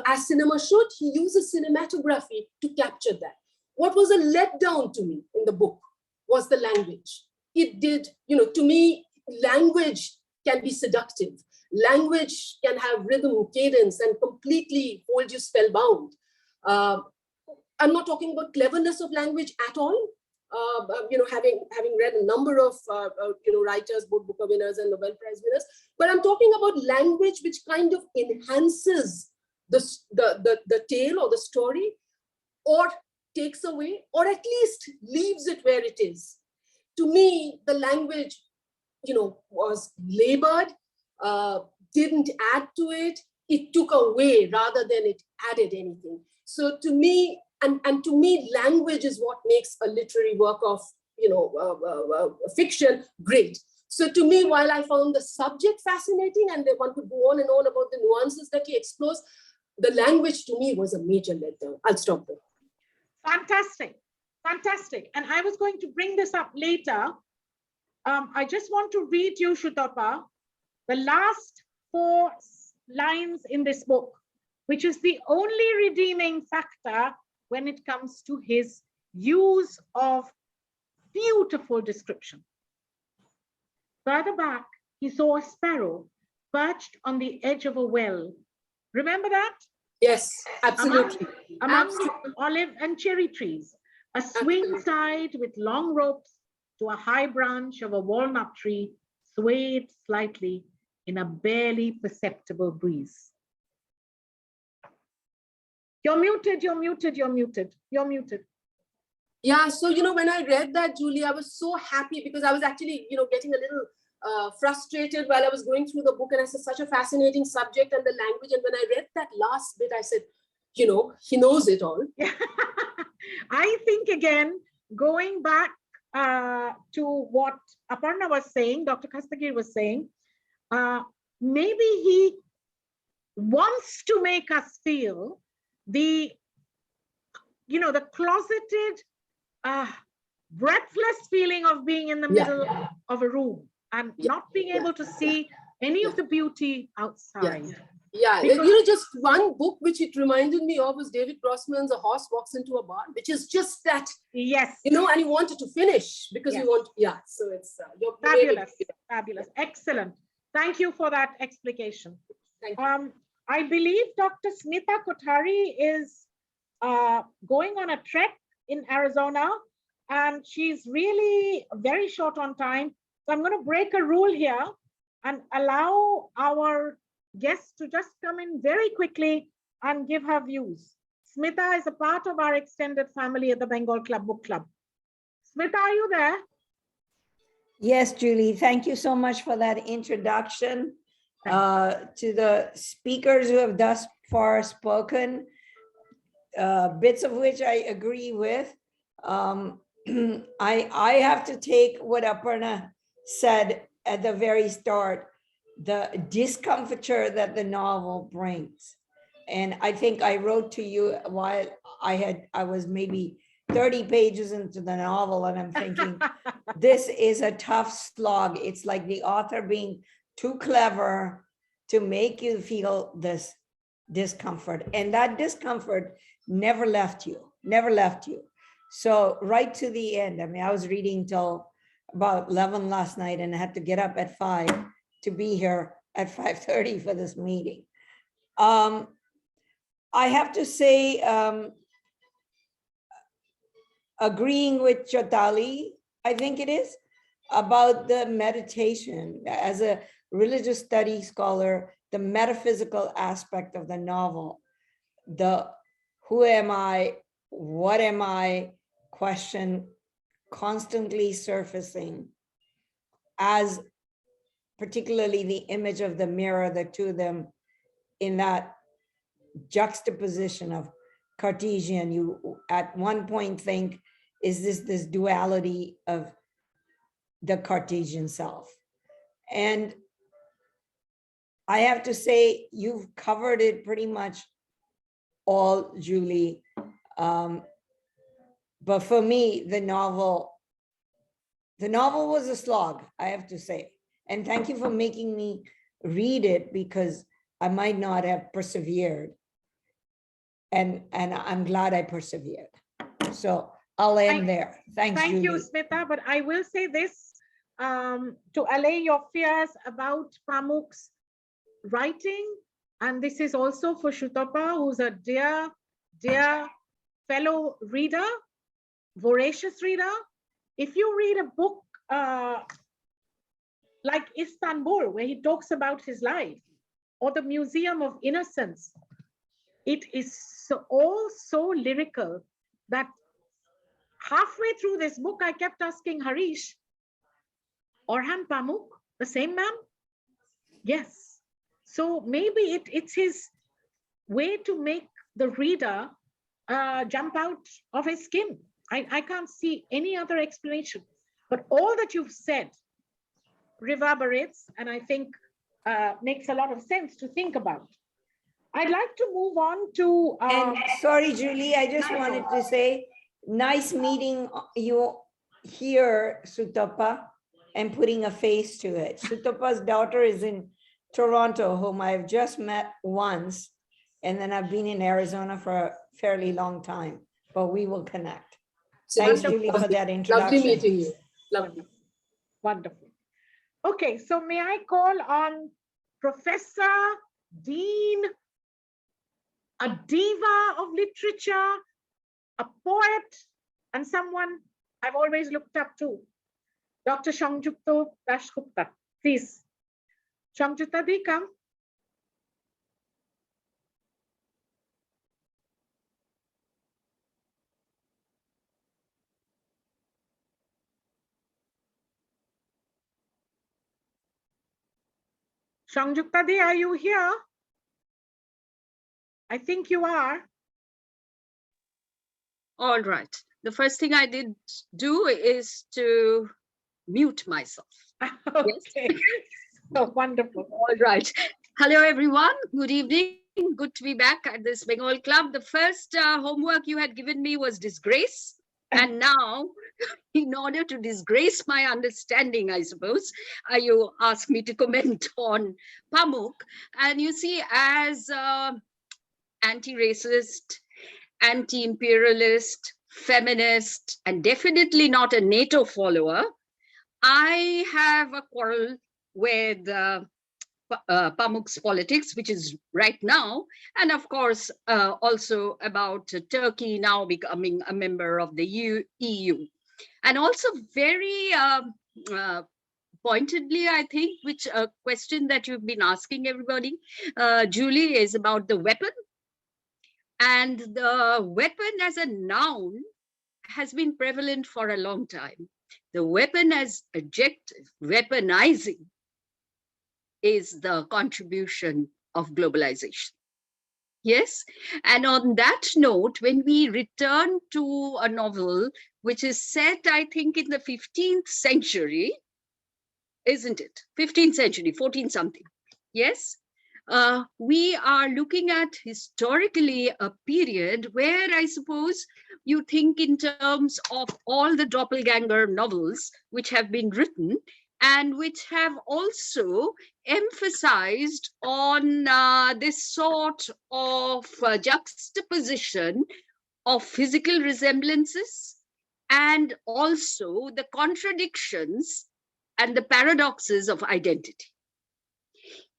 as cinema should, he uses cinematography to capture that. What was a letdown to me in the book was the language. It did, to me, language can be seductive. Language can have rhythm, cadence, and completely hold you spellbound. I'm not talking about cleverness of language at all. Having read a number of writers, both Booker winners and Nobel Prize winners, but I'm talking about language which kind of enhances the tale or the story, or takes away, or at least leaves it where it is. To me, the language, was labored, didn't add to it. It took away rather than it added anything. So to me, and to me, language is what makes a literary work of, fiction great. So to me, while I found the subject fascinating, and one could go on and on about the nuances that he explores, the language to me was a major letdown. I'll stop there. Fantastic, fantastic. And I was going to bring this up later. I just want to read you, Shutapa, the last 4 lines in this book, which is the only redeeming factor when it comes to his use of beautiful description. Further back, he saw a sparrow perched on the edge of a well. Remember that? Yes, absolutely. Among the olive and cherry trees, a swing tied with long ropes to a high branch of a walnut tree swayed slightly in a barely perceptible breeze. You're muted, you're muted, you're muted, you're muted. Yeah, so, when I read that, Julie, I was so happy because I was actually, getting a little frustrated while I was going through the book, and I said, such a fascinating subject and the language. And when I read that last bit, I said, he knows it all. I think, again, going back to what Aparna was saying, Dr. Kastagir was saying, maybe he wants to make us feel the closeted, breathless feeling of being in the middle of a room and not being able to see any of the beauty outside. Yeah, just one book which it reminded me of was David Grossman's A Horse Walks Into a Barn, which is just that. Yes. And you wanted to finish because you want, so it's fabulous, fabulous, excellent. Thank you for that explication. Thank you. I believe Dr. Smita Kothari is going on a trek in Arizona, and she's really very short on time. So I'm going to break a rule here and allow our guests to just come in very quickly and give her views. Smita is a part of our extended family at the Bengal Club Book Club. Smita, are you there? Yes, Julie, thank you so much for that introduction. To the speakers who have thus far spoken, bits of which I agree with. I have to take what Aparna said at the very start, the discomfiture that the novel brings. And I think I wrote to you while I was maybe 30 pages into the novel, and I'm thinking, this is a tough slog. It's like the author being too clever to make you feel this discomfort. And that discomfort never left you. So right to the end, I mean, I was reading till about 11 last night and I had to get up at 5 to be here at 5:30 for this meeting. I have to say, agreeing with Chotali, I think it is, about the meditation. As a religious studies scholar, the metaphysical aspect of the novel, the who am I, what am I question constantly surfacing, as particularly the image of the mirror, the two of them in that juxtaposition of Cartesian. You at one point think, is this duality of the Cartesian self? And I have to say, you've covered it pretty much all, Julie. But for me, the novel was a slog, I have to say. And thank you for making me read it, because I might not have persevered. And I'm glad I persevered. So I'll end there. Thanks, Thank you, Julie. Smita. But I will say this to allay your fears about Pamuk's writing. And this is also for Shutapa, who's a dear fellow reader, voracious reader. If you read a book like Istanbul, where he talks about his life, or the Museum of Innocence, it is all so lyrical that halfway through this book, I kept asking Harish, Orhan Pamuk, the same man? Yes. So maybe it's his way to make the reader jump out of his skin. I can't see any other explanation. But all that you've said reverberates, and I think makes a lot of sense to think about. I'd like to move on to... And sorry, Julie, I just wanted to say, nice meeting you here, Sutapa, and putting a face to it. Sutapa's daughter is in Toronto, whom I've just met once, and then I've been in Arizona for a fairly long time, but we will connect. Thanks, Julie, for that introduction. Lovely meeting you. Lovely. Wonderful. Okay, so may I call on Professor, Dean, a diva of literature, a poet, and someone I've always looked up to, Dr. Shangjukta Dasgupta. Please, Shangjukta Di, come. Shangjukta Di, are you here? I think you are. All right. The first thing I did do is to mute myself. Okay. So wonderful. All right. Hello, everyone. Good evening. Good to be back at this Bengal Club. The first homework you had given me was disgrace. And now, in order to disgrace my understanding, I suppose, you ask me to comment on Pamuk. And you see, as anti-racist, anti-imperialist, feminist, and definitely not a NATO follower, I have a quarrel with Pamuk's politics, which is right now, and of course, also about Turkey now becoming a member of the EU. And also very pointedly, I think, which a question that you've been asking everybody, Julie, is about the weapon. And the weapon as a noun has been prevalent for a long time. The weapon as adjective, weaponizing, is the contribution of globalization. Yes, and on that note, when we return to a novel which is set, I think, in the 15th century, isn't it? 15th century, 14 something, yes? We are looking at historically a period where I suppose you think in terms of all the doppelganger novels which have been written and which have also emphasized on this sort of juxtaposition of physical resemblances and also the contradictions and the paradoxes of identity.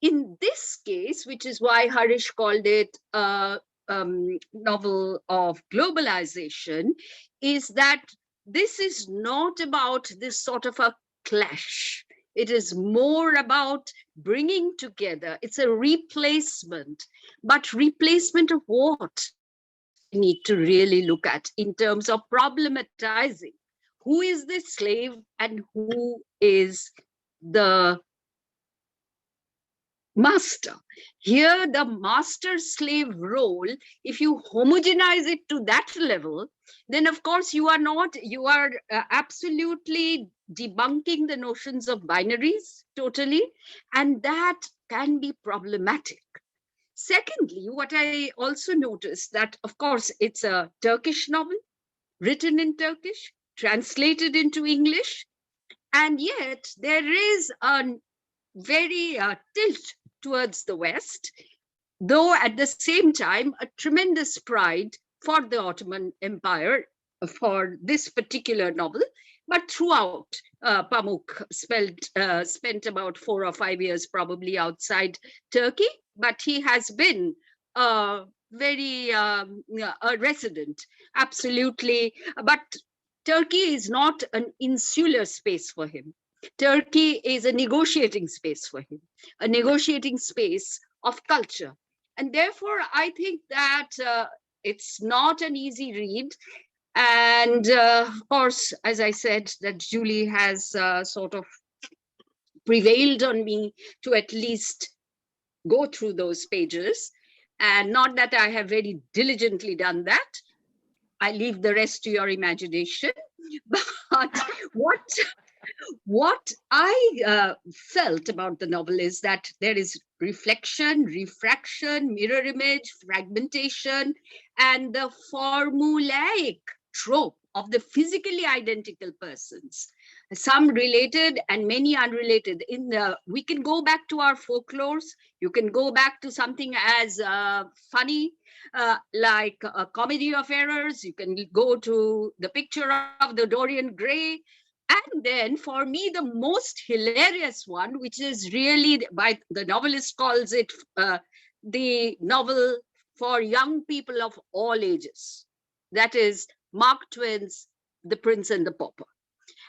In this case, which is why Harish called it a novel of globalization, is that this is not about this sort of a clash. It is more about bringing together. It's a replacement, but replacement of what? We need to really look at in terms of problematizing who is the slave and who is the master. Here, the master-slave role, if you homogenize it to that level, then of course you are absolutely debunking the notions of binaries totally, and that can be problematic. Secondly, what I also noticed that, of course, it's a Turkish novel, written in Turkish, translated into English, and yet there is a very tilt towards the West, though at the same time, a tremendous pride for the Ottoman Empire for this particular novel. But throughout, Pamuk spent about 4 or 5 years probably outside Turkey, but he has been very a resident, absolutely. But Turkey is not an insular space for him. Turkey is a negotiating space for him, a negotiating space of culture. And therefore, I think that it's not an easy read. And of course, as I said, that Julie has sort of prevailed on me to at least go through those pages. And not that I have very diligently done that. I leave the rest to your imagination. But what I felt about the novel is that there is reflection, refraction, mirror image, fragmentation, and the formulaic trope of the physically identical persons, some related and many unrelated. We can go back to our folklores. You can go back to something as funny like a comedy of errors. You can go to the picture of the Dorian Gray. And then for me, the most hilarious one, which is really by the novelist calls it the novel for young people of all ages. That is Mark Twain's The Prince and the Pauper.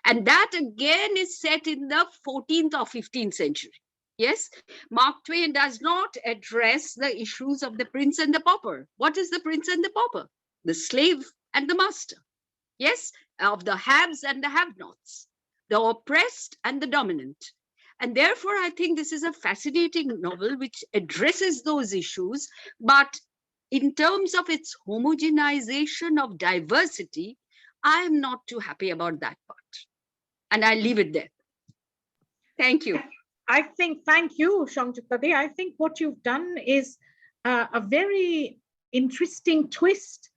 And that again is set in the 14th or 15th century. Yes, Mark Twain does not address the issues of the prince and the pauper. What is the prince and the pauper? The slave and the master. Yes, of the haves and the have-nots, the oppressed and the dominant. And therefore, I think this is a fascinating novel which addresses those issues, but in terms of its homogenization of diversity, I am not too happy about that part. And I leave it there. Thank you. Thank you, Shangjitade. I think what you've done is a very interesting twist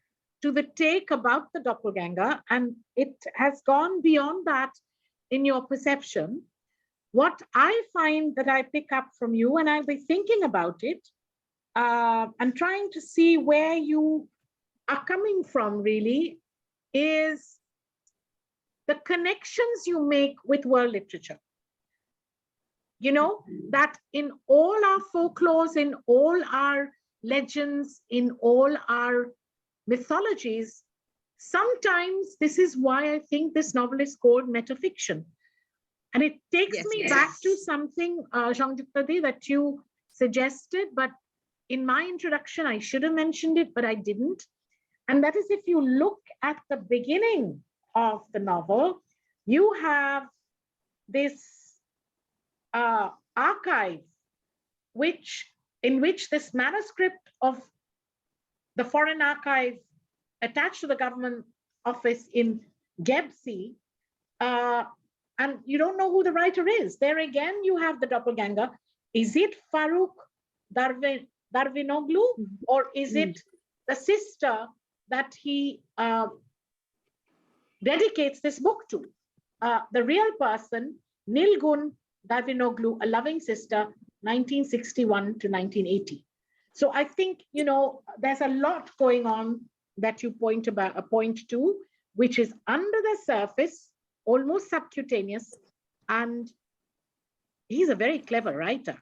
to the take about the doppelganger, and it has gone beyond that in your perception. What I find that I pick up from you, and I'll be thinking about it, and trying to see where you are coming from really, is the connections you make with world literature. You know, that in all our folklores, in all our legends, in all our mythologies, sometimes this is why I think this novel is called metafiction. And it takes me back to something, Shangjitade, that you suggested, but in my introduction, I should have mentioned it, but I didn't. And that is, if you look at the beginning of the novel, you have this archive, in which this manuscript of the Foreign Archive attached to the government office in Gebze, and you don't know who the writer is. There again, you have the doppelganger. Is it Faruk Darvinoglu, or is it the sister that he dedicates this book to? The real person, Nilgun Darvinoglu, A Loving Sister, 1961 to 1980. So I think, you know, there's a lot going on that you point to, which is under the surface, almost subcutaneous, and he's a very clever writer.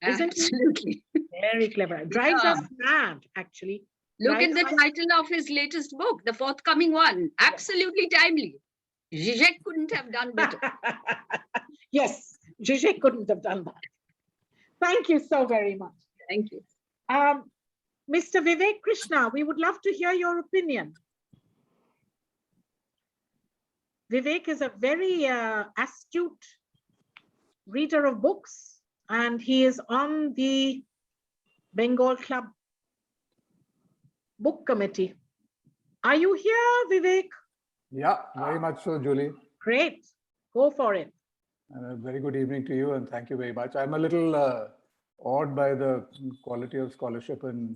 Absolutely. Very clever. Drives us mad, actually. Look at the title of his latest book, the forthcoming one. Absolutely timely. Zizek couldn't have done better. Yes, Zizek couldn't have done that. Thank you so very much. Thank you. Mr. Vivek Krishna, we would love to hear your opinion. Vivek is a very astute reader of books, and he is on the Bengal Club book committee. Are you here, Vivek? Yeah, very much so, Julie. Great. Go for it. And a very good evening to you, and thank you very much. I'm a little awed by the quality of scholarship and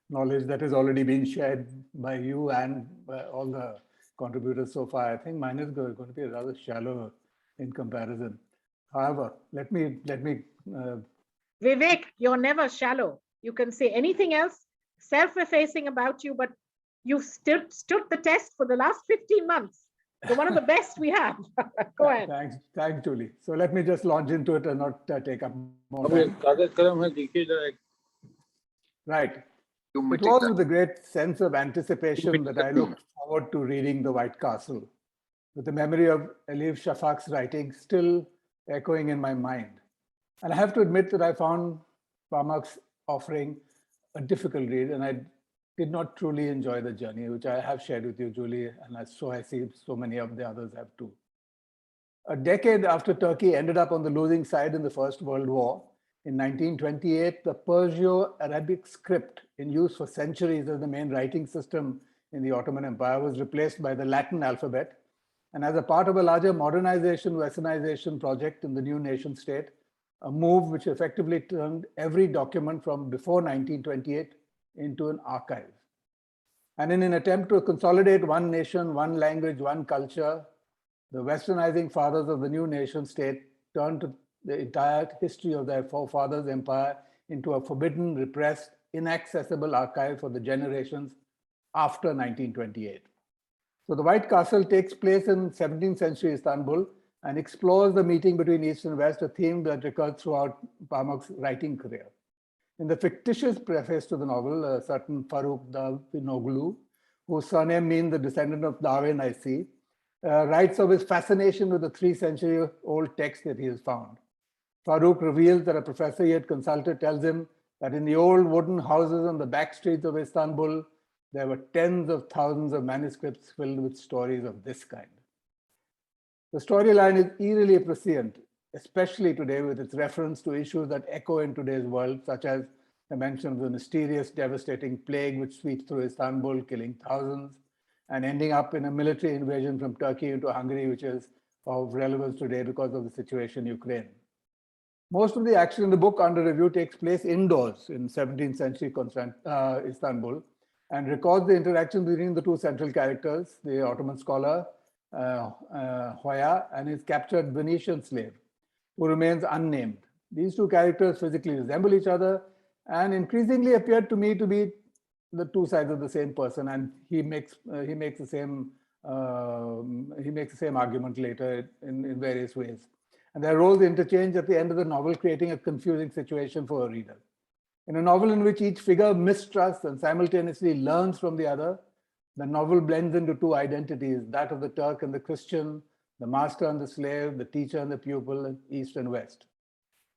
knowledge that has already been shared by you and by all the contributors so far. I think mine is going to be rather shallow in comparison. However, let me Vivek, you're never shallow. You can say anything else self-effacing about you, but you've stood the test for the last 15 months. You're one of the best we have. Go ahead. Thanks, Julie. So let me just launch into it and not take up more time. Right. It was with a great sense of anticipation that I looked forward to reading The White Castle, with the memory of Elif Shafak's writing still echoing in my mind. And I have to admit that I found Parmak's offering a difficult read, and I did not truly enjoy the journey, which I have shared with you, Julie, and I see so many of the others have too. A decade after Turkey ended up on the losing side in the First World War, in 1928, the Perso-Arabic script, in use for centuries as the main writing system in the Ottoman Empire, was replaced by the Latin alphabet. And as a part of a larger modernization, westernization project in the new nation state, a move which effectively turned every document from before 1928 into an archive. And in an attempt to consolidate one nation, one language, one culture, the westernizing fathers of the new nation state turned to the entire history of their forefathers' empire into a forbidden, repressed, inaccessible archive for the generations after 1928. So The White Castle takes place in 17th century Istanbul and explores the meeting between East and West, a theme that recurs throughout Parmak's writing career. In the fictitious preface to the novel, a certain Faruk Davinoglu, whose surname means the descendant of Darwin, I see, writes of his fascination with the 3-century-old text that he has found. Farooq reveals that a professor he had consulted tells him that in the old wooden houses on the back streets of Istanbul, there were tens of thousands of manuscripts filled with stories of this kind. The storyline is eerily prescient, especially today with its reference to issues that echo in today's world, such as the mention of the mysterious, devastating plague which sweeps through Istanbul, killing thousands, and ending up in a military invasion from Turkey into Hungary, which is of relevance today because of the situation in Ukraine. Most of the action in the book under review takes place indoors in 17th century Istanbul and records the interaction between the two central characters, the Ottoman scholar Hoya and his captured Venetian slave, who remains unnamed. These two characters physically resemble each other and increasingly appeared to me to be the two sides of the same person, and he makes the same argument later in various ways. And their roles interchange at the end of the novel, creating a confusing situation for a reader. In a novel in which each figure mistrusts and simultaneously learns from the other, the novel blends into two identities, that of the Turk and the Christian, the master and the slave, the teacher and the pupil, East and West.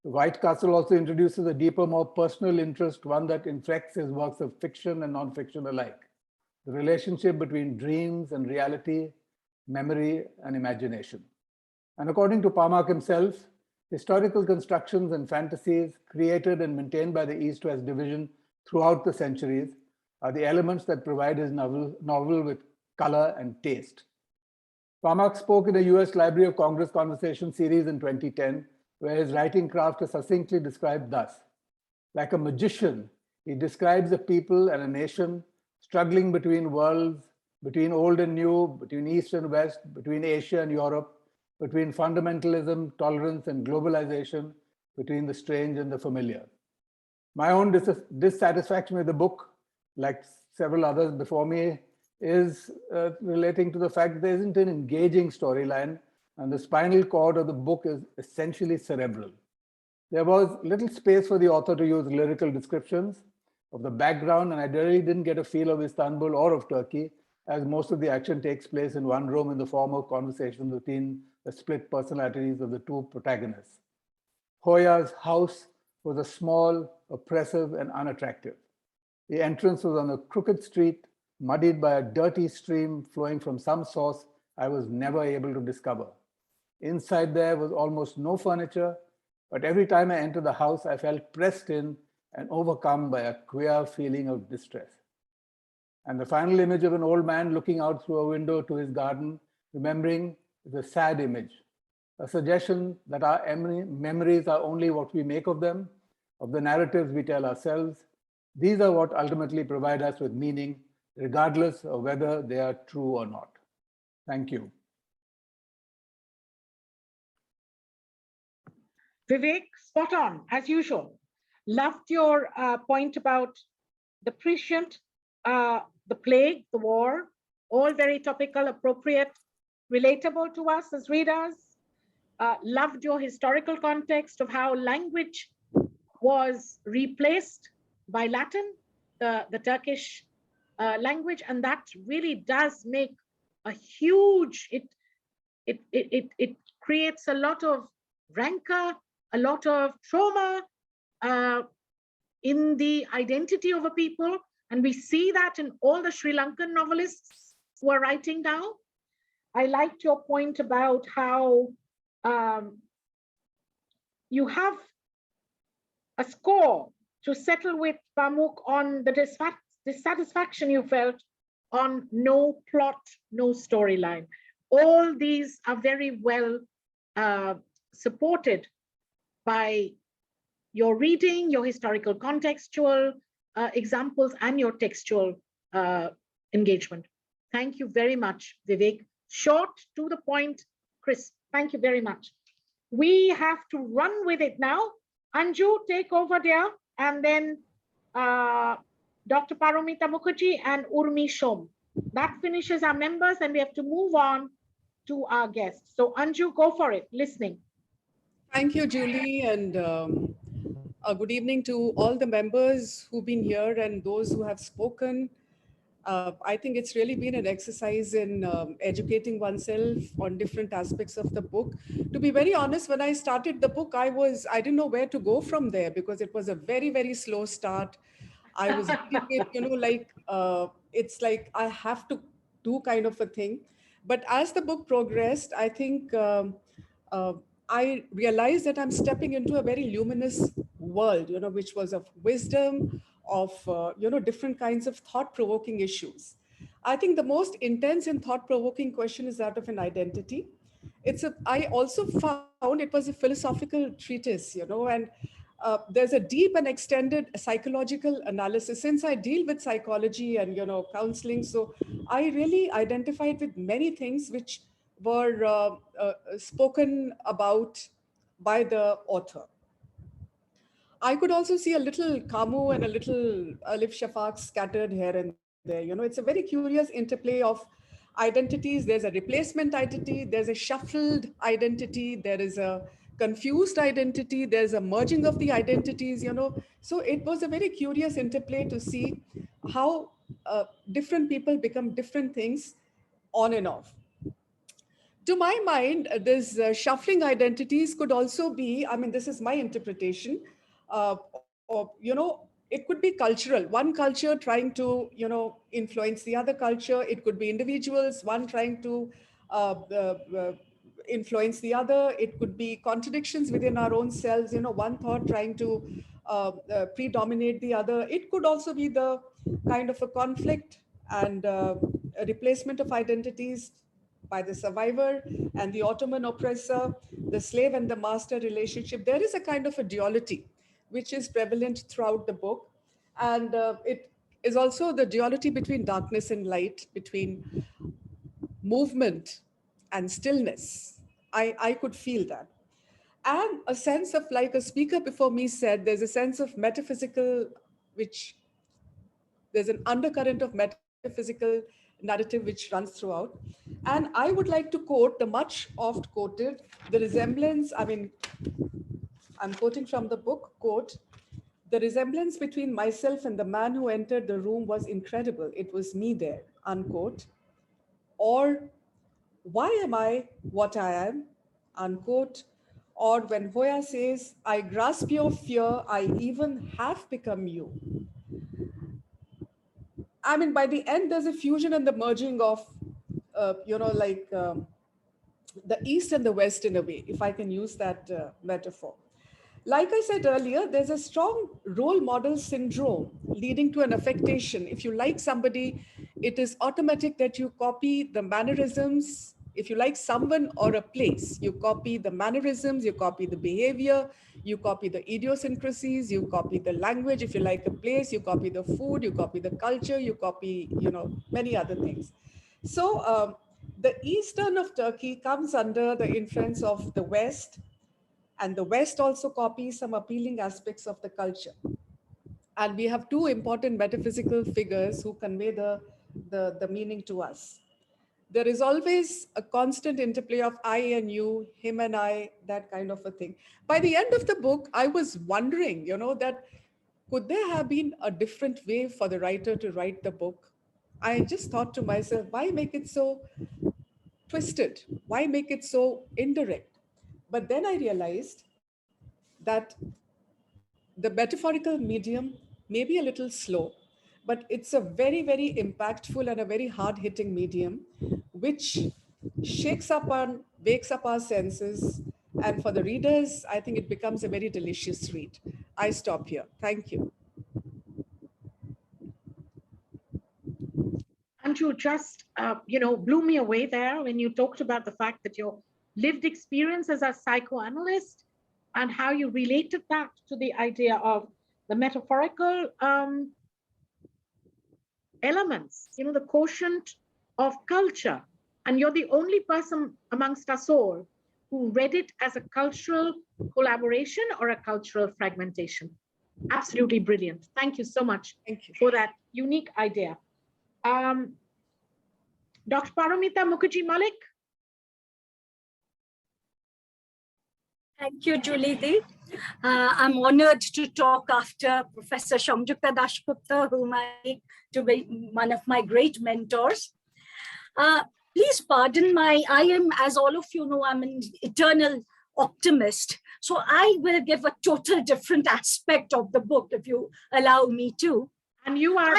The White Castle also introduces a deeper, more personal interest, one that infects his works of fiction and non-fiction alike. The relationship between dreams and reality, memory and imagination. And according to Parmak himself, historical constructions and fantasies created and maintained by the East-West division throughout the centuries are the elements that provide his novel with color and taste. Parmak spoke in a US Library of Congress Conversation series in 2010, where his writing craft is succinctly described thus. Like a magician, he describes a people and a nation struggling between worlds, between old and new, between East and West, between Asia and Europe, between fundamentalism, tolerance, and globalization, between the strange and the familiar. My own dissatisfaction with the book, like several others before me, is relating to the fact that there isn't an engaging storyline, and the spinal cord of the book is essentially cerebral. There was little space for the author to use lyrical descriptions of the background, and I really didn't get a feel of Istanbul or of Turkey, as most of the action takes place in one room in the form of conversations between the split personalities of the two protagonists. Hoya's house was a small, oppressive, and unattractive. The entrance was on a crooked street, muddied by a dirty stream flowing from some source I was never able to discover. Inside there was almost no furniture, but every time I entered the house, I felt pressed in and overcome by a queer feeling of distress. And the final image of an old man looking out through a window to his garden, remembering is a sad image, a suggestion that our memories are only what we make of them, of the narratives we tell ourselves. These are what ultimately provide us with meaning, regardless of whether they are true or not. Thank you. Vivek, spot on, as usual. Loved your point about the prescient, the plague, the war, all very topical, appropriate, relatable to us as readers. Loved your historical context of how language was replaced by Latin, the Turkish language, and that really does make a huge, it creates a lot of rancor, a lot of trauma in the identity of a people. And we see that in all the Sri Lankan novelists who are writing now. I liked your point about how you have a score to settle with Pamuk on the dissatisfaction you felt on no plot, no storyline. All these are very well supported by your reading, your historical contextual examples, and your textual engagement. Thank you very much, Vivek. Short, to the point, crisp. Thank you very much. We have to run with it now. Anju, take over there, and then Dr. Paromita Mukherjee and Urmi Shom. That finishes our members, and we have to move on to our guests. So Anju, go for it, listening. Thank you, Julie, and good evening to all the members who've been here and those who have spoken. I think it's really been an exercise in educating oneself on different aspects of the book. To be very honest, when I started the book, I didn't know where to go from there because it was a very, very slow start. I was reading it, it's like I have to do kind of a thing. But as the book progressed, I think I realized that I'm stepping into a very luminous world, which was of wisdom, of different kinds of thought-provoking issues. I think the most intense and thought-provoking question is that of an identity. I also found it was a philosophical treatise, and there's a deep and extended psychological analysis. Since I deal with psychology and counseling, so I really identified with many things which were spoken about by the author. I could also see a little Camus and a little Alif Shafak scattered here and there. It's a very curious interplay of identities. There's a replacement identity, there's a shuffled identity, there is a confused identity, there's a merging of the identities, So it was a very curious interplay to see how different people become different things on and off. To my mind, this shuffling identities could also be, this is my interpretation, it could be cultural. One culture trying to, influence the other culture. It could be individuals, one trying to influence the other. It could be contradictions within our own selves, one thought trying to predominate the other. It could also be the kind of a conflict and a replacement of identities by the survivor and the Ottoman oppressor, the slave and the master relationship. There is a kind of a duality which is prevalent throughout the book. And it is also the duality between darkness and light, between movement and stillness. I could feel that. And a sense of, like a speaker before me said, there's a sense of metaphysical, there's an undercurrent of metaphysical narrative which runs throughout. And I would like to quote the much oft quoted, the resemblance, I'm quoting from the book, quote, "The resemblance between myself and the man who entered the room was incredible. It was me there," unquote. Or, "Why am I what I am?" unquote. Or when Hoya says, "I grasp your fear, I even have become you." By the end, there's a fusion and the merging of, the East and the West in a way, if I can use that metaphor. Like I said earlier, there's a strong role model syndrome leading to an affectation. If you like somebody, it is automatic that you copy the mannerisms, If you like someone or a place, you copy the mannerisms, you copy the behavior, you copy the idiosyncrasies, you copy the language. If you like a place, you copy the food, you copy the culture, you copy, many other things. So the eastern of Turkey comes under the influence of the West, and the West also copies some appealing aspects of the culture. And we have two important metaphysical figures who convey the meaning to us. There is always a constant interplay of I and you, him and I, that kind of a thing. By the end of the book, I was wondering, that could there have been a different way for the writer to write the book? I just thought to myself, why make it so twisted? Why make it so indirect? But then I realized that the metaphorical medium may be a little slow, but it's a very, very impactful and a very hard-hitting medium, which wakes up our senses. And for the readers, I think it becomes a very delicious read. I stop here. Thank you. And you just, blew me away there when you talked about the fact that your lived experience as a psychoanalyst and how you related that to the idea of the metaphorical elements, the quotient of culture. And you're the only person amongst us all who read it as a cultural collaboration or a cultural fragmentation. Absolutely brilliant. Thank you so much for that unique idea. Dr. Paramita Mukherjee Malik. Thank you, Julie Di. I'm honored to talk after Professor Shamjukta Dashgupta, whom I take to be one of my great mentors. Please pardon I am, as all of you know, I'm an eternal optimist. So I will give a total different aspect of the book, if you allow me to. And you are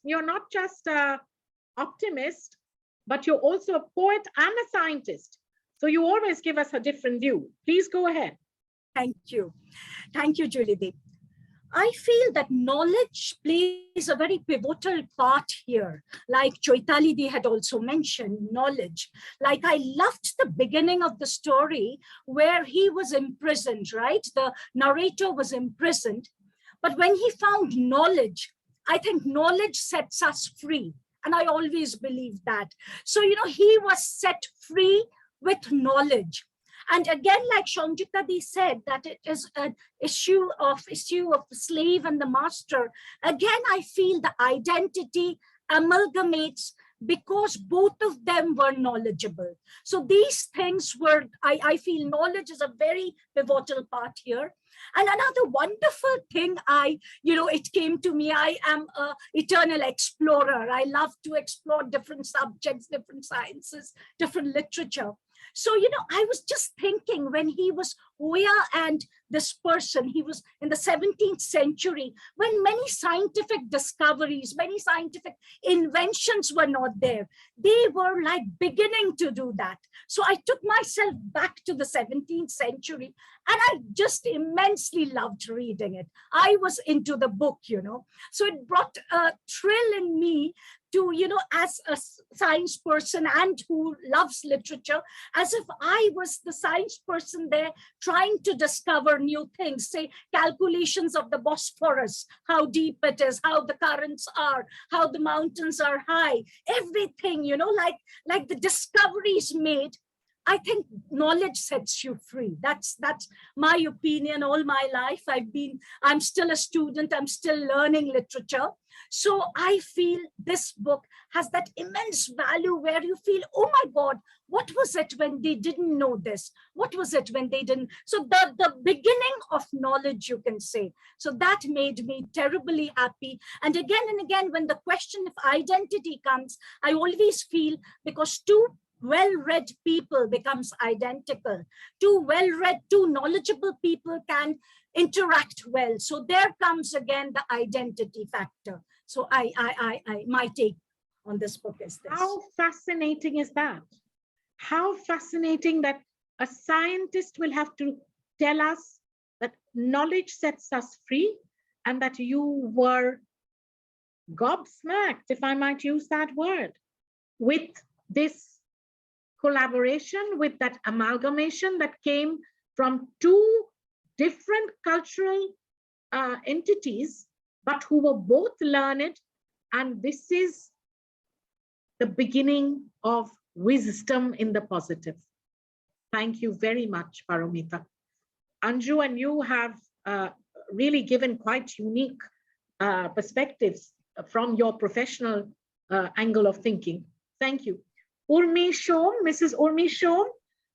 you're not just an optimist, but you're also a poet and a scientist. So you always give us a different view. Please go ahead. Thank you. Thank you, Julie Di. I feel that knowledge plays a very pivotal part here. Like Choitali Di had also mentioned, knowledge. Like I loved the beginning of the story where he was imprisoned, right? The narrator was imprisoned. But when he found knowledge, I think knowledge sets us free. And I always believe that. So, he was set free with knowledge. And again, like Shanjita Di said, that it is an issue of the slave and the master. Again, I feel the identity amalgamates because both of them were knowledgeable. So these things were, I feel knowledge is a very pivotal part here. And another wonderful thing, it came to me, I am an eternal explorer. I love to explore different subjects, different sciences, different literature. So, I was just thinking when he was Oya and this person, he was in the 17th century, when many scientific discoveries, many scientific inventions were not there. They were like beginning to do that. So I took myself back to the 17th century and I just immensely loved reading it. I was into the book, So it brought a thrill in me to, as a science person and who loves literature, as if I was the science person there trying to discover new things, say calculations of the Bosphorus, how deep it is, how the currents are, how the mountains are high, everything, like the discoveries made. I think knowledge sets you free. That's my opinion all my life. I'm still a student, I'm still learning literature. So I feel this book has that immense value where you feel, oh my God, what was it when they didn't know this? What was it when they didn't? So the beginning of knowledge, you can say. So that made me terribly happy. And again, when the question of identity comes, I always feel because two well-read people becomes identical. Two well-read, two knowledgeable people can interact well. So there comes again the identity factor. So my take on this book is this. How fascinating is that? How fascinating that a scientist will have to tell us that knowledge sets us free and that you were gobsmacked, if I might use that word, with this collaboration, with that amalgamation that came from two different cultural entities, but who were both learned. And this is the beginning of wisdom in the positive. Thank you very much, Paramita. Anju, and you have really given quite unique perspectives from your professional angle of thinking. Thank you. Urmi Shom, Mrs. Urmi Shom,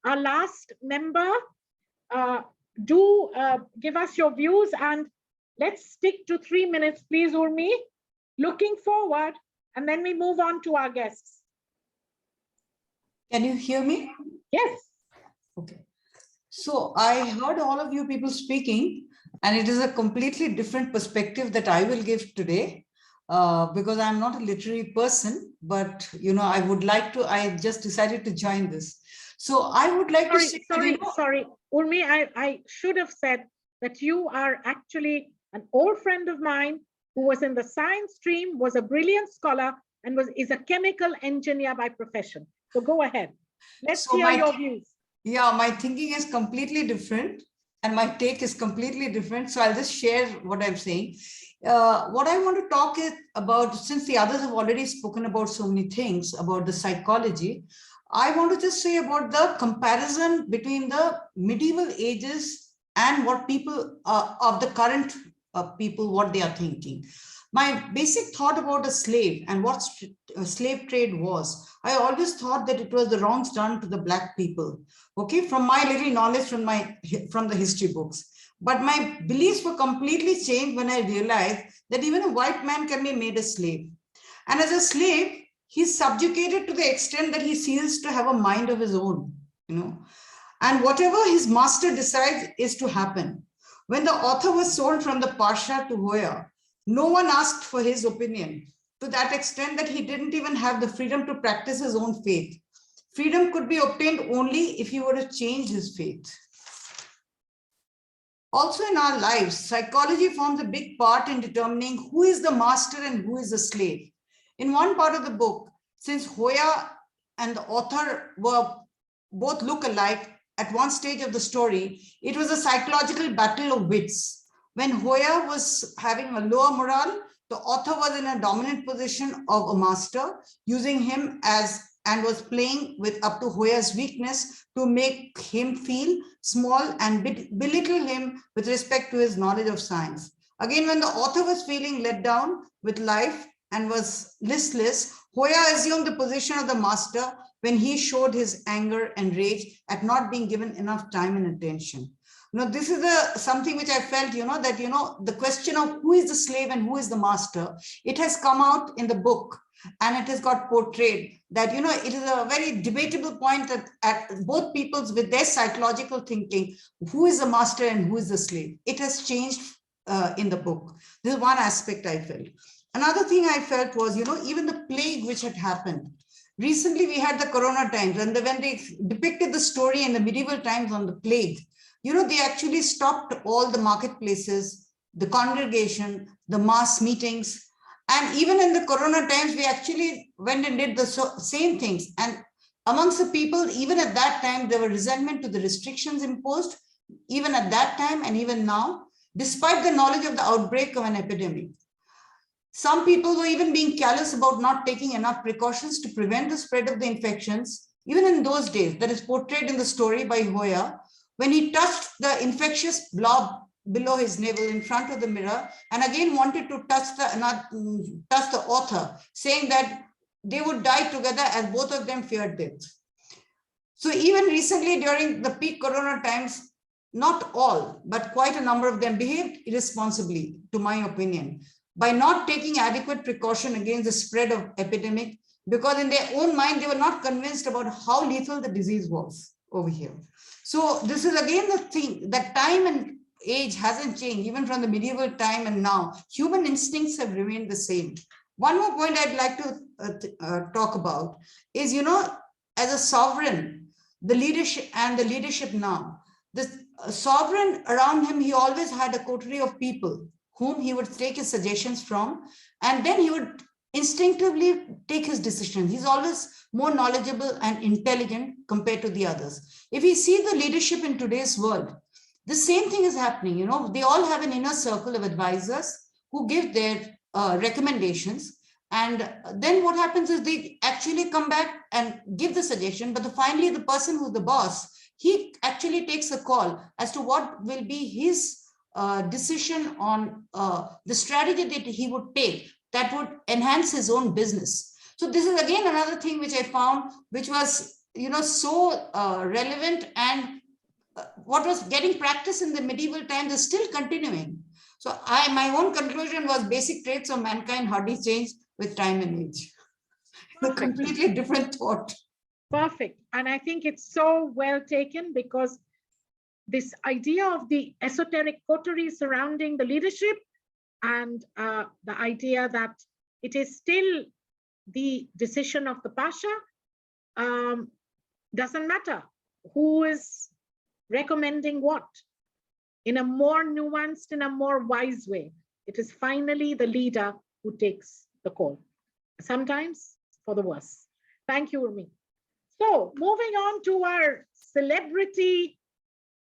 our last member, do give us your views, and let's stick to 3 minutes, please, Urmi. Looking forward, and then we move on to our guests. Can you hear me? Yes. Okay. So I heard all of you people speaking, and it is a completely different perspective that I will give today, because I'm not a literary person, but I would like to, I just decided to join this. So I would like to say, sorry, Urmi, I should have said that you are actually an old friend of mine who was in the science stream, was a brilliant scholar, and is a chemical engineer by profession. So go ahead. Let's hear your views. Yeah, my thinking is completely different and my take is completely different. So I'll just share what I'm saying. What I want to talk about, since the others have already spoken about so many things about the psychology, I want to just say about the comparison between the medieval ages and what people of the current people, what they are thinking. My basic thought about a slave and what slave trade was, I always thought that it was the wrongs done to the black people. Okay, from my little knowledge from the history books. But my beliefs were completely changed when I realized that even a white man can be made a slave. And as a slave, he's subjugated to the extent that he ceases to have a mind of his own, and whatever his master decides is to happen. When the author was sold from the Pasha to Hoya, no one asked for his opinion, to that extent that he didn't even have the freedom to practice his own faith. Freedom could be obtained only if he were to change his faith. Also in our lives, psychology forms a big part in determining who is the master and who is the slave. In one part of the book, since Hoya and the author were both look alike at one stage of the story, it was a psychological battle of wits. When Hoya was having a lower morale, the author was in a dominant position of a master, using him as and was playing with up to Hoya's weakness to make him feel small and belittle him with respect to his knowledge of science. Again, when the author was feeling let down with life and was listless, Hoya assumed the position of the master when he showed his anger and rage at not being given enough time and attention. This is something which I felt, that, the question of who is the slave and who is the master, it has come out in the book and it has got portrayed that, it is a very debatable point that at both peoples with their psychological thinking, who is the master and who is the slave. It has changed in the book. This is one aspect I felt. Another thing I felt was, even the plague which had happened. Recently, we had the Corona times, and when they depicted the story in the medieval times on the plague, they actually stopped all the marketplaces, the congregation, the mass meetings. And even in the Corona times, we actually went and did the same things. And amongst the people, even at that time, there were resentment to the restrictions imposed, even at that time and even now, despite the knowledge of the outbreak of an epidemic. Some people were even being callous about not taking enough precautions to prevent the spread of the infections, even in those days. That is portrayed in the story by Hoya, when he touched the infectious blob below his navel in front of the mirror, and again wanted to touch the author, saying that they would die together as both of them feared death. So even recently during the peak Corona times, not all, but quite a number of them behaved irresponsibly, to my opinion, by not taking adequate precaution against the spread of epidemic, because in their own mind, they were not convinced about how lethal the disease was over here. So this is again the thing, that time and age hasn't changed, even from the medieval time and now. Human instincts have remained the same. One more point I'd like to talk about is, as a sovereign, the leadership now, the sovereign around him, he always had a coterie of people whom he would take his suggestions from, and then he would instinctively take his decision. He's always more knowledgeable and intelligent compared to the others. If we see the leadership in today's world, the same thing is happening. You know, they all have an inner circle of advisors who give their recommendations. And then what happens is they actually come back and give the suggestion, but finally the person who's the boss, he actually takes a call as to what will be his decision on the strategy that he would take that would enhance his own business. So this is again another thing which I found, which was, you know, so relevant, and what was getting practiced in the medieval times is still continuing. So my own conclusion was basic traits of mankind hardly change with time and age. A completely different thought. Perfect. And I think it's so well taken, because this idea of the esoteric coterie surrounding the leadership, and the idea that it is still the decision of the Pasha, doesn't matter who is recommending what, in a more nuanced, in a more wise way. It is finally the leader who takes the call, sometimes for the worse. Thank you, Urmi. So moving on to our celebrity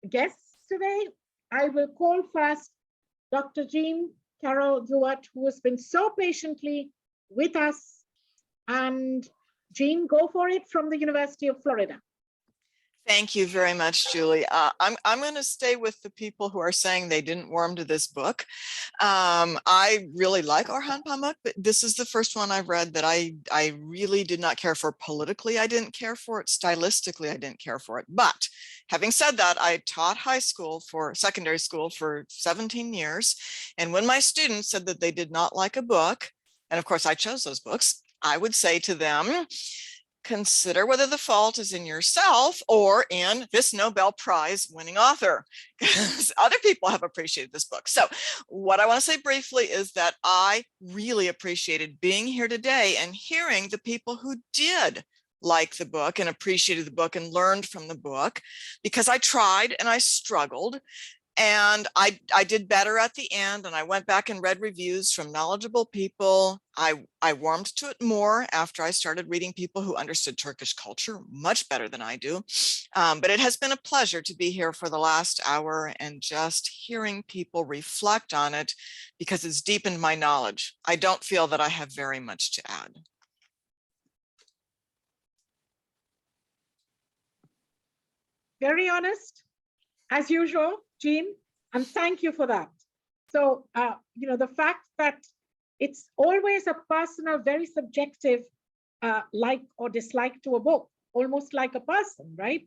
guests today, I will call first Dr. Jean Carol Dewatt, who has been so patiently with us. And Jean, go for it, from the University of Florida. Thank you very much, Julie. I'm going to stay with the people who are saying they didn't warm to this book. I really like Orhan Pamuk, but this is the first one I've read that I really did not care for. Politically, I didn't care for it. Stylistically, I didn't care for it. But having said that, I taught secondary school for 17 years. And when my students said that they did not like a book, and of course I chose those books, I would say to them, consider whether the fault is in yourself or in this Nobel Prize winning author, because other people have appreciated this book. So what I want to say briefly is that I really appreciated being here today and hearing the people who did like the book and appreciated the book and learned from the book, because I tried and I struggled. And I did better at the end, and I went back and read reviews from knowledgeable people. I warmed to it more after I started reading people who understood Turkish culture much better than I do. But it has been a pleasure to be here for the last hour and just hearing people reflect on it, because it's deepened my knowledge. I don't feel that I have very much to add. Very honest, as usual, Jean, and thank you for that. So, you know, the fact that it's always a personal, very subjective like or dislike to a book, almost like a person, right?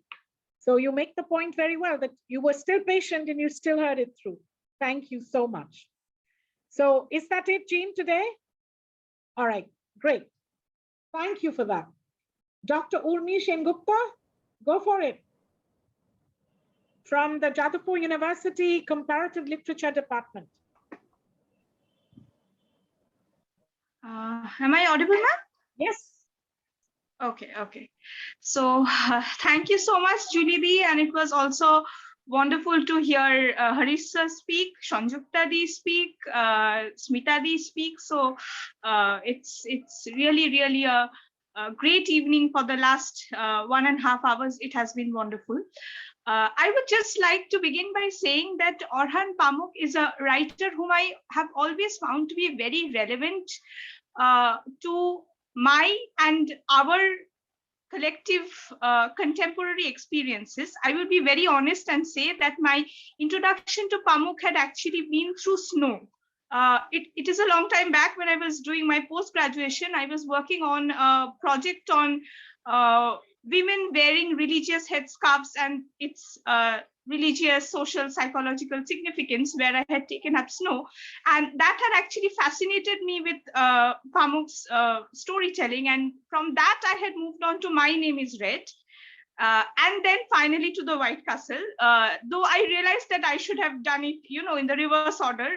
So you make the point very well that you were still patient and you still heard it through. Thank you so much. So is that it, Jean, today? All right, great. Thank you for that. Dr. Urmi Sengupta, go for it. From the Jadavpur University Comparative Literature Department. Am I audible, ma'am? Yes. Okay. So thank you so much, Julie Di, and it was also wonderful to hear Harish sir speak, Sanjukta Di speak, Smita Di speak. So it's really a great evening for the last 1.5 hours. It has been wonderful. I would just like to begin by saying that Orhan Pamuk is a writer whom I have always found to be very relevant to my and our collective contemporary experiences. I will be very honest and say that my introduction to Pamuk had actually been through snow. It is a long time back when I was doing my post-graduation. I was working on a project on women wearing religious headscarves and its religious, social, psychological significance, where I had taken up snow. And that had actually fascinated me with Pamuk's storytelling. And from that, I had moved on to My Name is Red. And then finally to The White Castle, though I realized that I should have done it, you know, in the reverse order.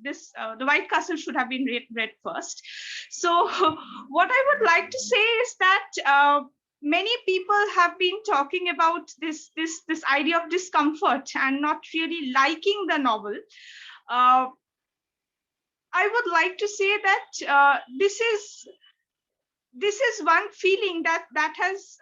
The White Castle should have been read first. So what I would like to say is that many people have been talking about this idea of discomfort and not really liking the novel. I I would like to say that this is one feeling that has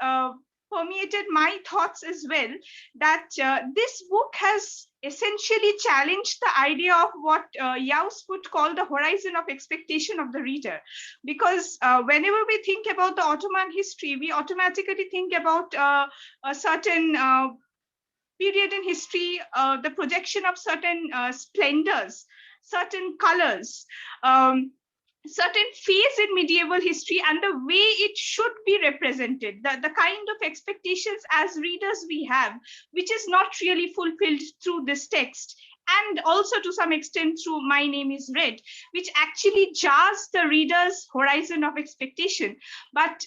permeated my thoughts as well, that this book has essentially challenged the idea of what Yaus would call the horizon of expectation of the reader. Because whenever we think about the Ottoman history, we automatically think about a certain period in history, the projection of certain splendors, certain colors, certain phase in medieval history, and the way it should be represented, the kind of expectations as readers we have, which is not really fulfilled through this text, and also to some extent through My Name is Red, which actually jars the reader's horizon of expectation. But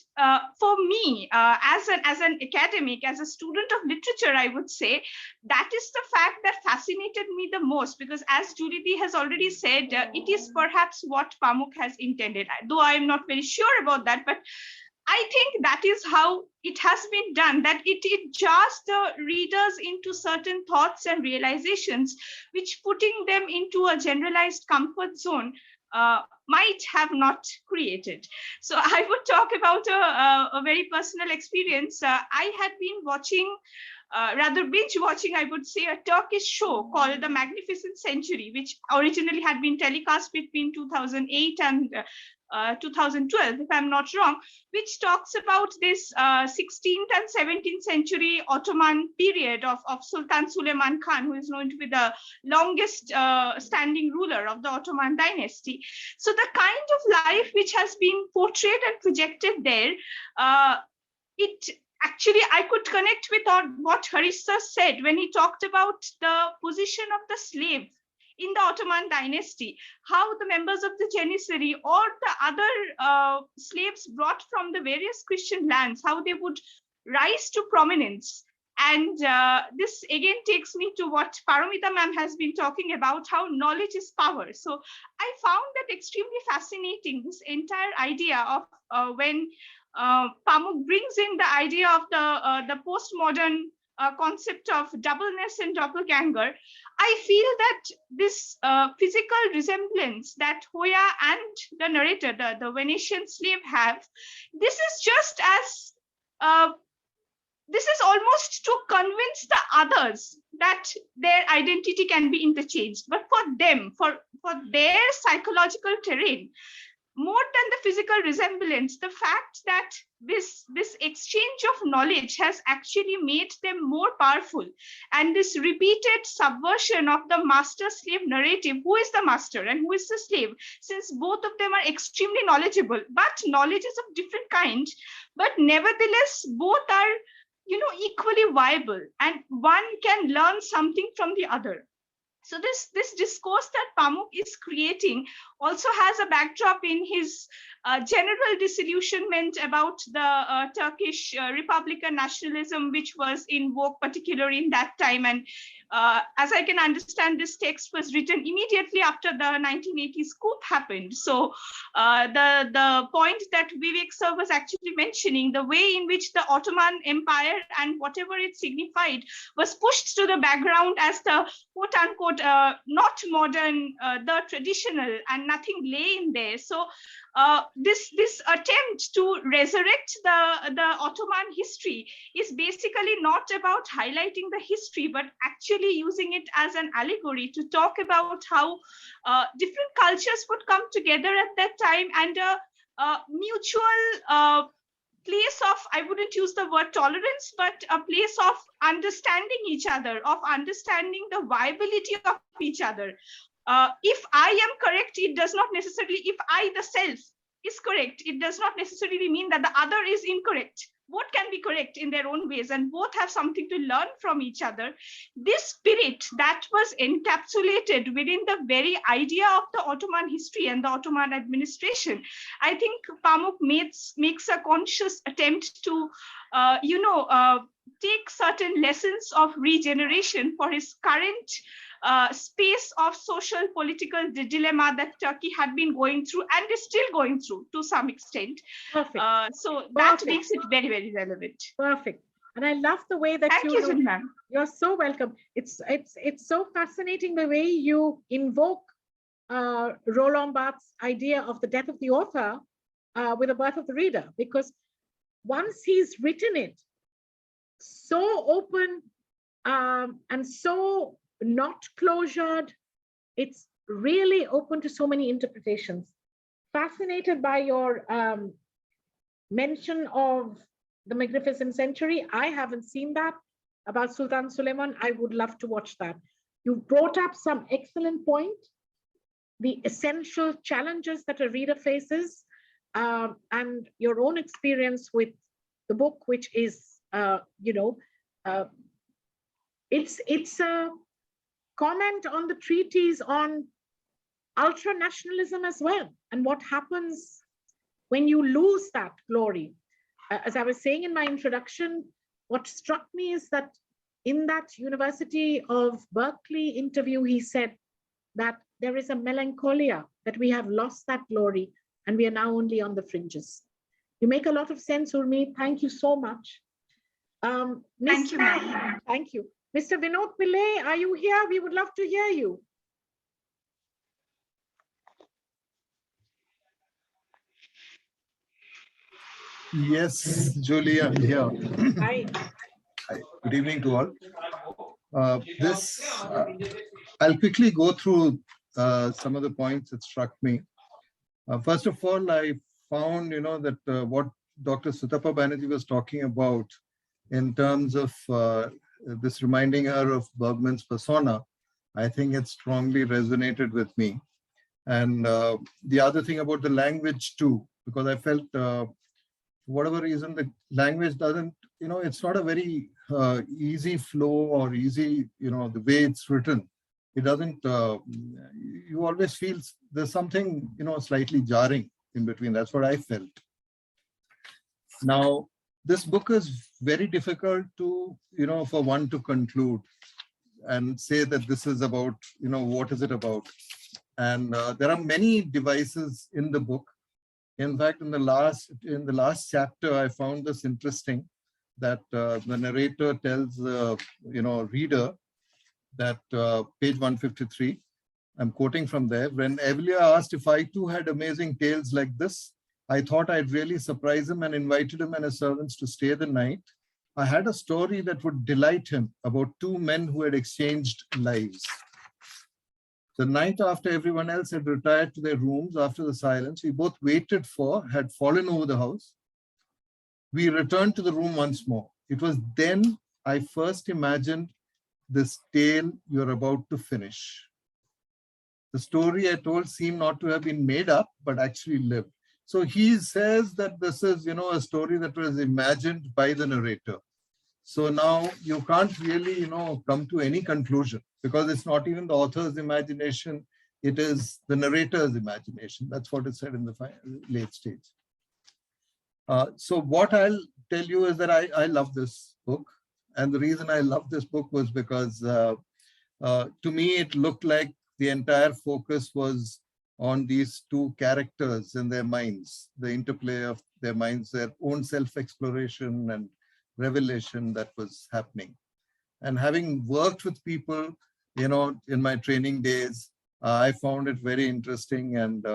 for me, as an academic, as a student of literature, I would say that is the fact that fascinated me the most, because as Julie has already said, it is perhaps what Pamuk has intended, though I am not very sure about that, but I think that is how it has been done, that it jars the readers into certain thoughts and realizations, which putting them into a generalized comfort zone might have not created. So I would talk about a very personal experience. I had been watching, rather binge watching, I would say, a Turkish show called The Magnificent Century, which originally had been telecast between 2008 and 2012, if I'm not wrong, which talks about this 16th and 17th century Ottoman period of Sultan Suleiman Khan, who is known to be the longest standing ruler of the Ottoman dynasty. So the kind of life which has been portrayed and projected there, it actually, I could connect with what Harish said when he talked about the position of the slave in the Ottoman dynasty, how the members of the Janissary or the other slaves brought from the various Christian lands, how they would rise to prominence. And this again takes me to what Paramita ma'am has been talking about, how knowledge is power. So I found that extremely fascinating, this entire idea of when Pamuk brings in the idea of the postmodern concept of doubleness and doppelganger. I feel that this physical resemblance that Hoya and the narrator, the Venetian slave, have, this is just as this is almost to convince the others that their identity can be interchanged. But for them, for their psychological terrain, more than the physical resemblance, the fact that this exchange of knowledge has actually made them more powerful, and this repeated subversion of the master-slave narrative, who is the master and who is the slave, since both of them are extremely knowledgeable, but knowledge is of different kind, but nevertheless both are, you know, equally viable, and one can learn something from the other. So this discourse that Pamuk is creating also has a backdrop in his general disillusionment about the Turkish Republican nationalism, which was in vogue, particularly in that time. And as I can understand, this text was written immediately after the 1980s coup happened. So the point that Vivek sir was actually mentioning, the way in which the Ottoman Empire and whatever it signified was pushed to the background as the quote unquote not modern, the traditional, and nothing lay in there. So this attempt to resurrect the Ottoman history is basically not about highlighting the history, but actually using it as an allegory to talk about how different cultures would come together at that time, and a mutual place of, I wouldn't use the word tolerance, but a place of understanding each other, of understanding the viability of each other. If I am correct, it does not necessarily, if I, the self, is correct, it does not necessarily mean that the other is incorrect. Both can be correct in their own ways, and both have something to learn from each other. This spirit that was encapsulated within the very idea of the Ottoman history and the Ottoman administration, I think Pamuk makes a conscious attempt to, take certain lessons of regeneration for his current space of social political dilemma that Turkey had been going through and is still going through to some extent. Perfect. So that makes it very, very relevant. Perfect. And I love the way that Thank you, ma'am. You're so welcome. It's so fascinating the way you invoke Roland Barthes' idea of the death of the author with the birth of the reader, because once he's written it so open and so not closured, it's really open to so many interpretations. Fascinated by your mention of the Magnificent Century. I haven't seen that about Sultan Suleiman. I would love to watch that. You brought up some excellent points, the essential challenges that a reader faces, and your own experience with the book, which is, it's a comment on the treatise on ultra-nationalism as well, and what happens when you lose that glory. As I was saying in my introduction, what struck me is that in that University of Berkeley interview, he said that there is a melancholia that we have lost that glory and we are now only on the fringes. You make a lot of sense, Urmi. Thank you so much. Thank you, ma'am. Thank you. Mr. Vinod Pillai, are you here? We would love to hear you. Yes, Julie, I'm here. Hi. Hi. Good evening to all. I'll quickly go through some of the points that struck me. First of all, I found, that what Dr. Sutapa Banerjee was talking about in terms of this reminding her of Bergman's persona, I think it strongly resonated with me. And the other thing about the language too, because I felt for whatever reason, the language doesn't, it's not a very easy flow or easy, the way it's written. It doesn't, you always feel there's something, slightly jarring in between. That's what I felt. Now, this book is very difficult to, for one to conclude and say that this is about, what is it about? And there are many devices in the book. In fact, in the last chapter, I found this interesting, that the narrator tells the reader that page 153, I'm quoting from there, when Evelia asked if I too had amazing tales like this, I thought I'd really surprise him and invited him and his servants to stay the night. I had a story that would delight him about two men who had exchanged lives. The night after everyone else had retired to their rooms after the silence we both waited for had fallen over the house, we returned to the room once more. It was then I first imagined this tale you're about to finish. The story I told seemed not to have been made up, but actually lived. So he says that this is, a story that was imagined by the narrator. So now you can't really, come to any conclusion, because it's not even the author's imagination, it is the narrator's imagination. That's what is said in the late stage. So what I'll tell you is that I love this book. And the reason I love this book was because to me, it looked like the entire focus was on these two characters in their minds, the interplay of their minds, their own self-exploration and revelation that was happening. And having worked with people, in my training days, I found it very interesting. And,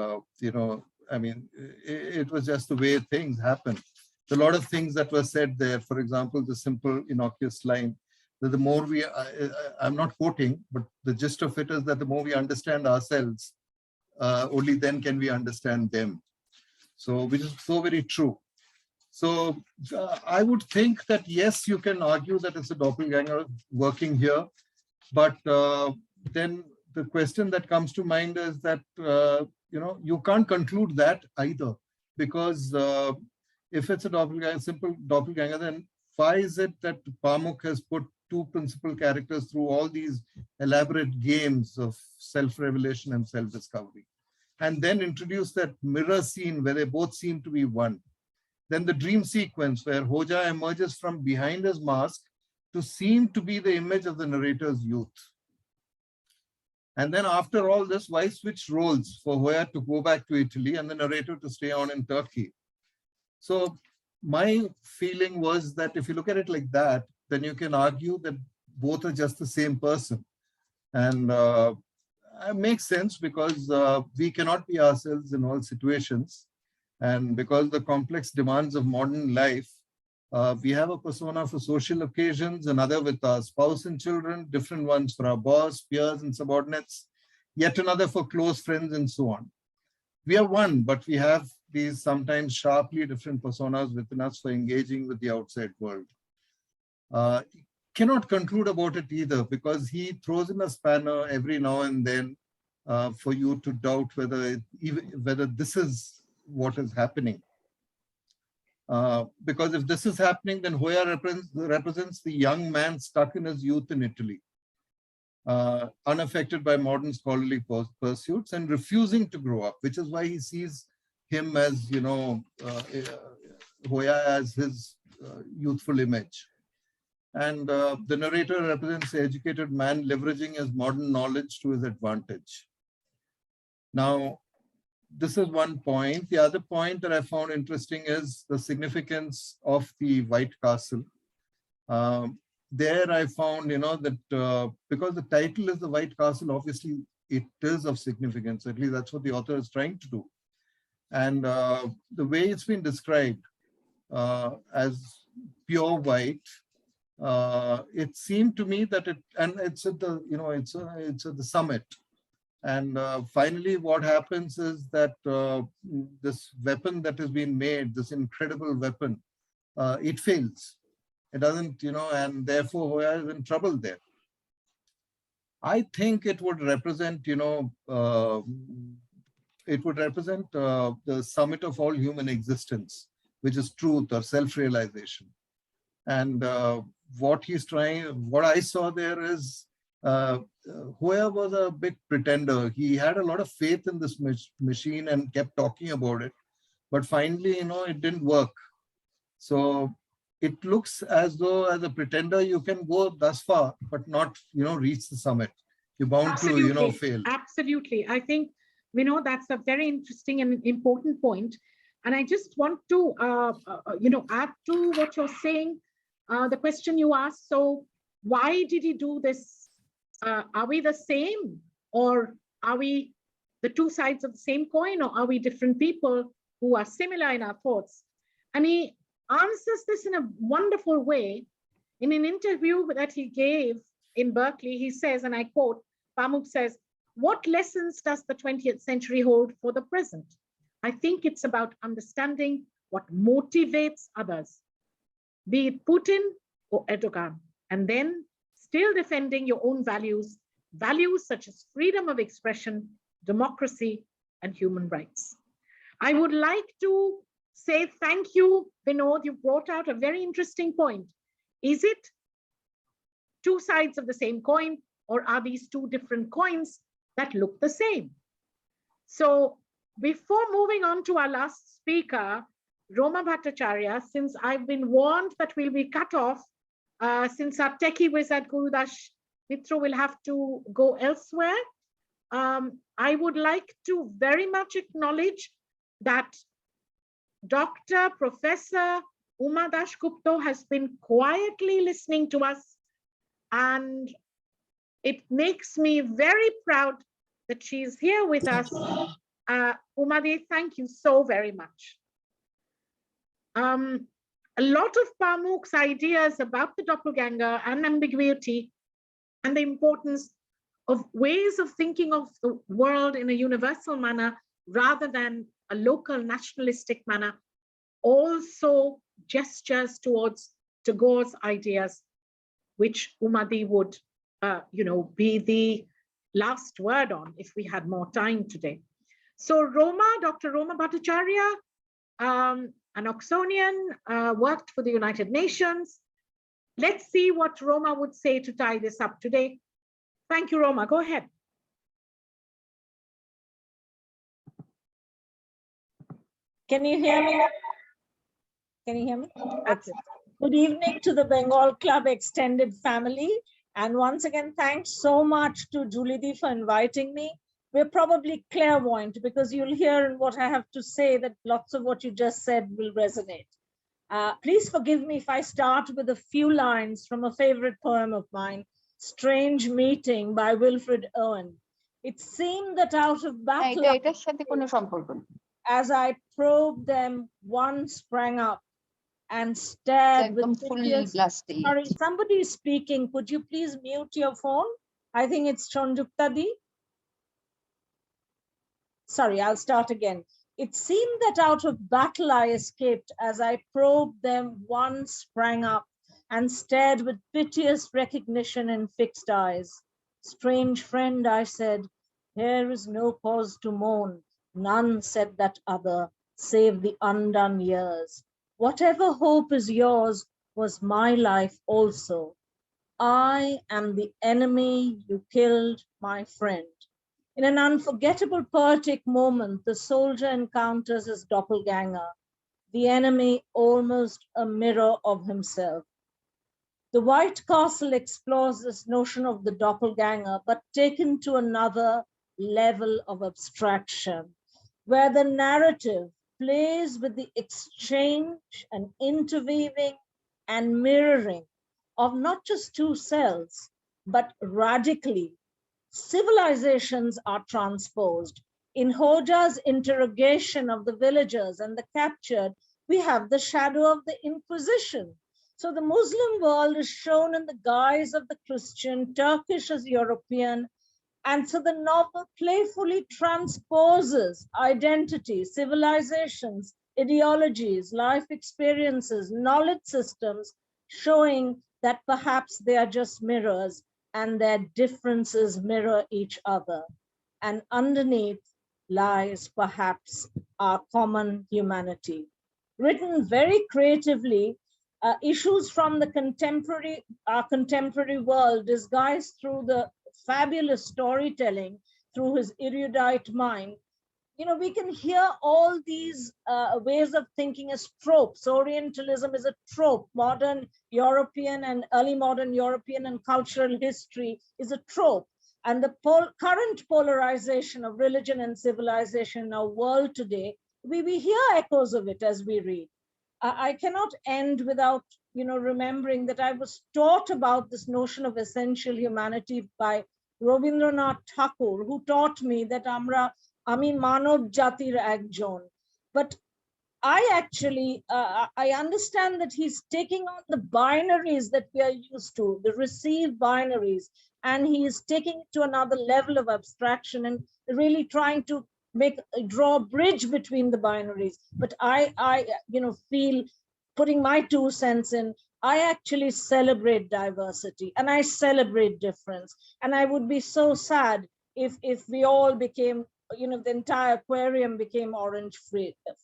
it was just the way things happen. A lot of things that were said there, for example, the simple innocuous line, that the more we, I'm not quoting, but the gist of it is that the more we understand ourselves, only then can we understand them. So, which is so very true. So I would think that, yes, you can argue that it's a doppelganger working here, but then the question that comes to mind is that, you can't conclude that either, because if it's a doppelganger, simple doppelganger, then why is it that Pamuk has put two principal characters through all these elaborate games of self-revelation and self-discovery, and then introduce that mirror scene where they both seem to be one? Then the dream sequence where Hoja emerges from behind his mask to seem to be the image of the narrator's youth. And then after all this, why switch roles for Hoya to go back to Italy and the narrator to stay on in Turkey? So my feeling was that if you look at it like that, then you can argue that both are just the same person. And makes sense because we cannot be ourselves in all situations. And because the complex demands of modern life, we have a persona for social occasions, another with our spouse and children, different ones for our boss, peers and subordinates, yet another for close friends and so on. We are one, but we have these sometimes sharply different personas within us for engaging with the outside world. Cannot conclude about it either, because he throws in a spanner every now and then for you to doubt whether this is what is happening. Because if this is happening, then Hoya represents the young man stuck in his youth in Italy, unaffected by modern scholarly pursuits and refusing to grow up, which is why he sees him as, you know, Hoya as his youthful image. And the narrator represents the educated man leveraging his modern knowledge to his advantage. Now, this is one point. The other point that I found interesting is the significance of the White Castle. There I found, you know, that because the title is the White Castle, obviously it is of significance. At least that's what the author is trying to do. And the way it's been described as pure white, it seemed to me that it's at the, you know, it's at the summit. And finally, what happens is that this weapon that has been made, this incredible weapon, it fails. It doesn't, you know, and therefore Hoya is in trouble there. I think it would represent, you know, it would represent the summit of all human existence, which is truth or self-realization. And what he's trying, what I saw there is, Hoya was a big pretender. He had a lot of faith in this machine and kept talking about it. But finally, you know, it didn't work. So it looks as though as a pretender, you can go thus far, but not, you know, reach the summit. You're bound to, you know, fail. Absolutely. I think, you know, that's a very interesting and important point. And I just want to, you know, add to what you're saying, the question you asked. So why did he do this? Are we the same, or are we the two sides of the same coin, or are we different people who are similar in our thoughts? And he answers this in a wonderful way. In an interview that he gave in Berkeley, he says, and I quote, Pamuk says, "What lessons does the 20th century hold for the present? I think it's about understanding what motivates others, be it Putin or Erdogan, and then still defending your own values, values such as freedom of expression, democracy, and human rights." I would like to say thank you, Vinod. You brought out a very interesting point. Is it two sides of the same coin, or are these two different coins that look the same? So before moving on to our last speaker, Roma Bhattacharya, since I've been warned that we'll be cut off, since our techie wizard Gurudas Mitro will have to go elsewhere, I would like to very much acknowledge that Dr. Professor Uma Dasgupta has been quietly listening to us, and it makes me very proud that she is here with us. Umade, thank you so very much. A lot of Pamuk's ideas about the doppelganger and ambiguity and the importance of ways of thinking of the world in a universal manner rather than a local nationalistic manner also gestures towards Tagore's ideas, which Umadi would you know, be the last word on if we had more time today. So Dr. Roma Bhattacharya, an Oxonian, worked for the United Nations. Let's see what Roma would say to tie this up today. Thank you, Roma. Go ahead. Can you hear me? Can you hear me? Okay. Good evening to the Bengal Club extended family. And once again, thanks so much to Julie for inviting me. We're probably clairvoyant because you'll hear what I have to say that lots of what you just said will resonate. Please forgive me if I start with a few lines from a favorite poem of mine, Strange Meeting by Wilfred Owen. It seemed that out of battle, as I probed them, one sprang up and stared with piteous. Sorry, somebody is speaking. Could you please mute your phone? I think it's Chanjukta Di. Sorry, I'll start again. It seemed that out of battle I escaped. As I probed them, one sprang up and stared with piteous recognition in fixed eyes. Strange friend, I said, here is no cause to mourn. None, said that other, save the undone years. Whatever hope is yours was my life also. I am the enemy you killed, my friend. In an unforgettable poetic moment, the soldier encounters his doppelganger, the enemy almost a mirror of himself. The White Castle explores this notion of the doppelganger, but taken to another level of abstraction, where the narrative plays with the exchange and interweaving and mirroring of not just two selves, but radically. Civilizations are transposed. In Hoja's interrogation of the villagers and the captured, we have the shadow of the Inquisition. So the Muslim world is shown in the guise of the Christian, Turkish as European, and so the novel playfully transposes identity, civilizations, ideologies, life experiences, knowledge systems, showing that perhaps they are just mirrors and their differences mirror each other. And underneath lies perhaps our common humanity. Written very creatively, issues from the contemporary world disguised through the fabulous storytelling, through his erudite mind. You know, we can hear all these ways of thinking as tropes. Orientalism is a trope. Modern European and early modern European and cultural history is a trope. And the current polarization of religion and civilization in our world today, we hear echoes of it as we read. I cannot end without, remembering that I was taught about this notion of essential humanity by Rabindranath Tagore, who taught me that Ami Manav Jatir Ekjon. But I actually, I understand that he's taking on the binaries that we are used to, the received binaries, and he is taking it to another level of abstraction and really trying to draw a bridge between the binaries. But I feel, putting my 2 cents in, I actually celebrate diversity and I celebrate difference. And I would be so sad if we all became, the entire aquarium became orange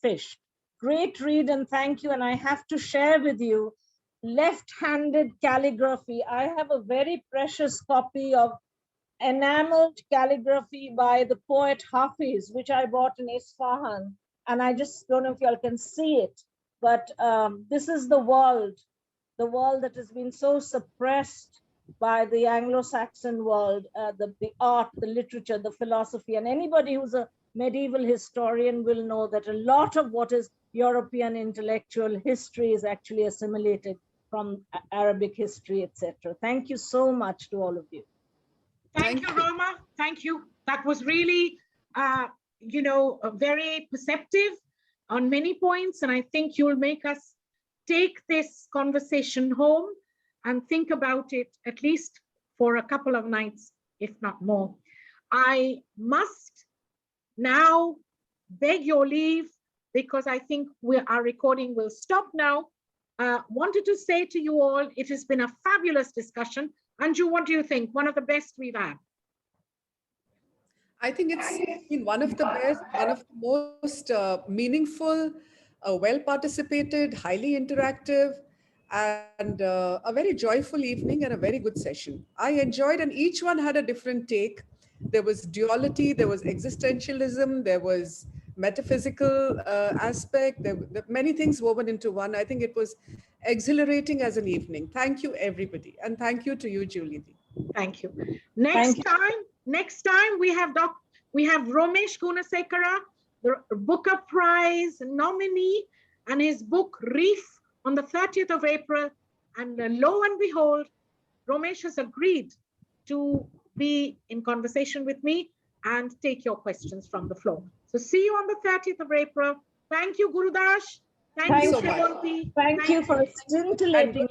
fish. Great read and thank you. And I have to share with you left-handed calligraphy. I have a very precious copy of enameled calligraphy by the poet Hafiz, which I bought in Isfahan. And I just don't know if y'all can see it, but this is the world that has been so suppressed by the Anglo-Saxon world, the art, the literature, the philosophy. And anybody who's a medieval historian will know that a lot of what is European intellectual history is actually assimilated from Arabic history, etc. Thank you so much to all of you. Thank you, Roma. Thank you. That was really, very perceptive on many points. And I think you'll make us take this conversation home and think about it at least for a couple of nights, if not more. I must now beg your leave because I think our recording will stop now. Wanted to say to you all, it has been a fabulous discussion. Anju, what do you think? One of the best we've had. I think it's been one of the best, one of the most meaningful, well participated, highly interactive, and a very joyful evening and a very good session. I enjoyed, and each one had a different take. There was duality, there was existentialism, there was metaphysical aspect, there were many things woven into one. I think it was exhilarating as an evening. Thank you, everybody. And thank you to you, Julie. Thank you. Next time we have Ramesh Gunasekara, the Booker Prize nominee, and his book Reef on the 30th of April. And lo and behold, Ramesh has agreed to be in conversation with me. and take your questions from the floor. So see you on the 30th of April. Thank you, Gurudash. Thank you, so much. Sevanti. Thank you for a scintillating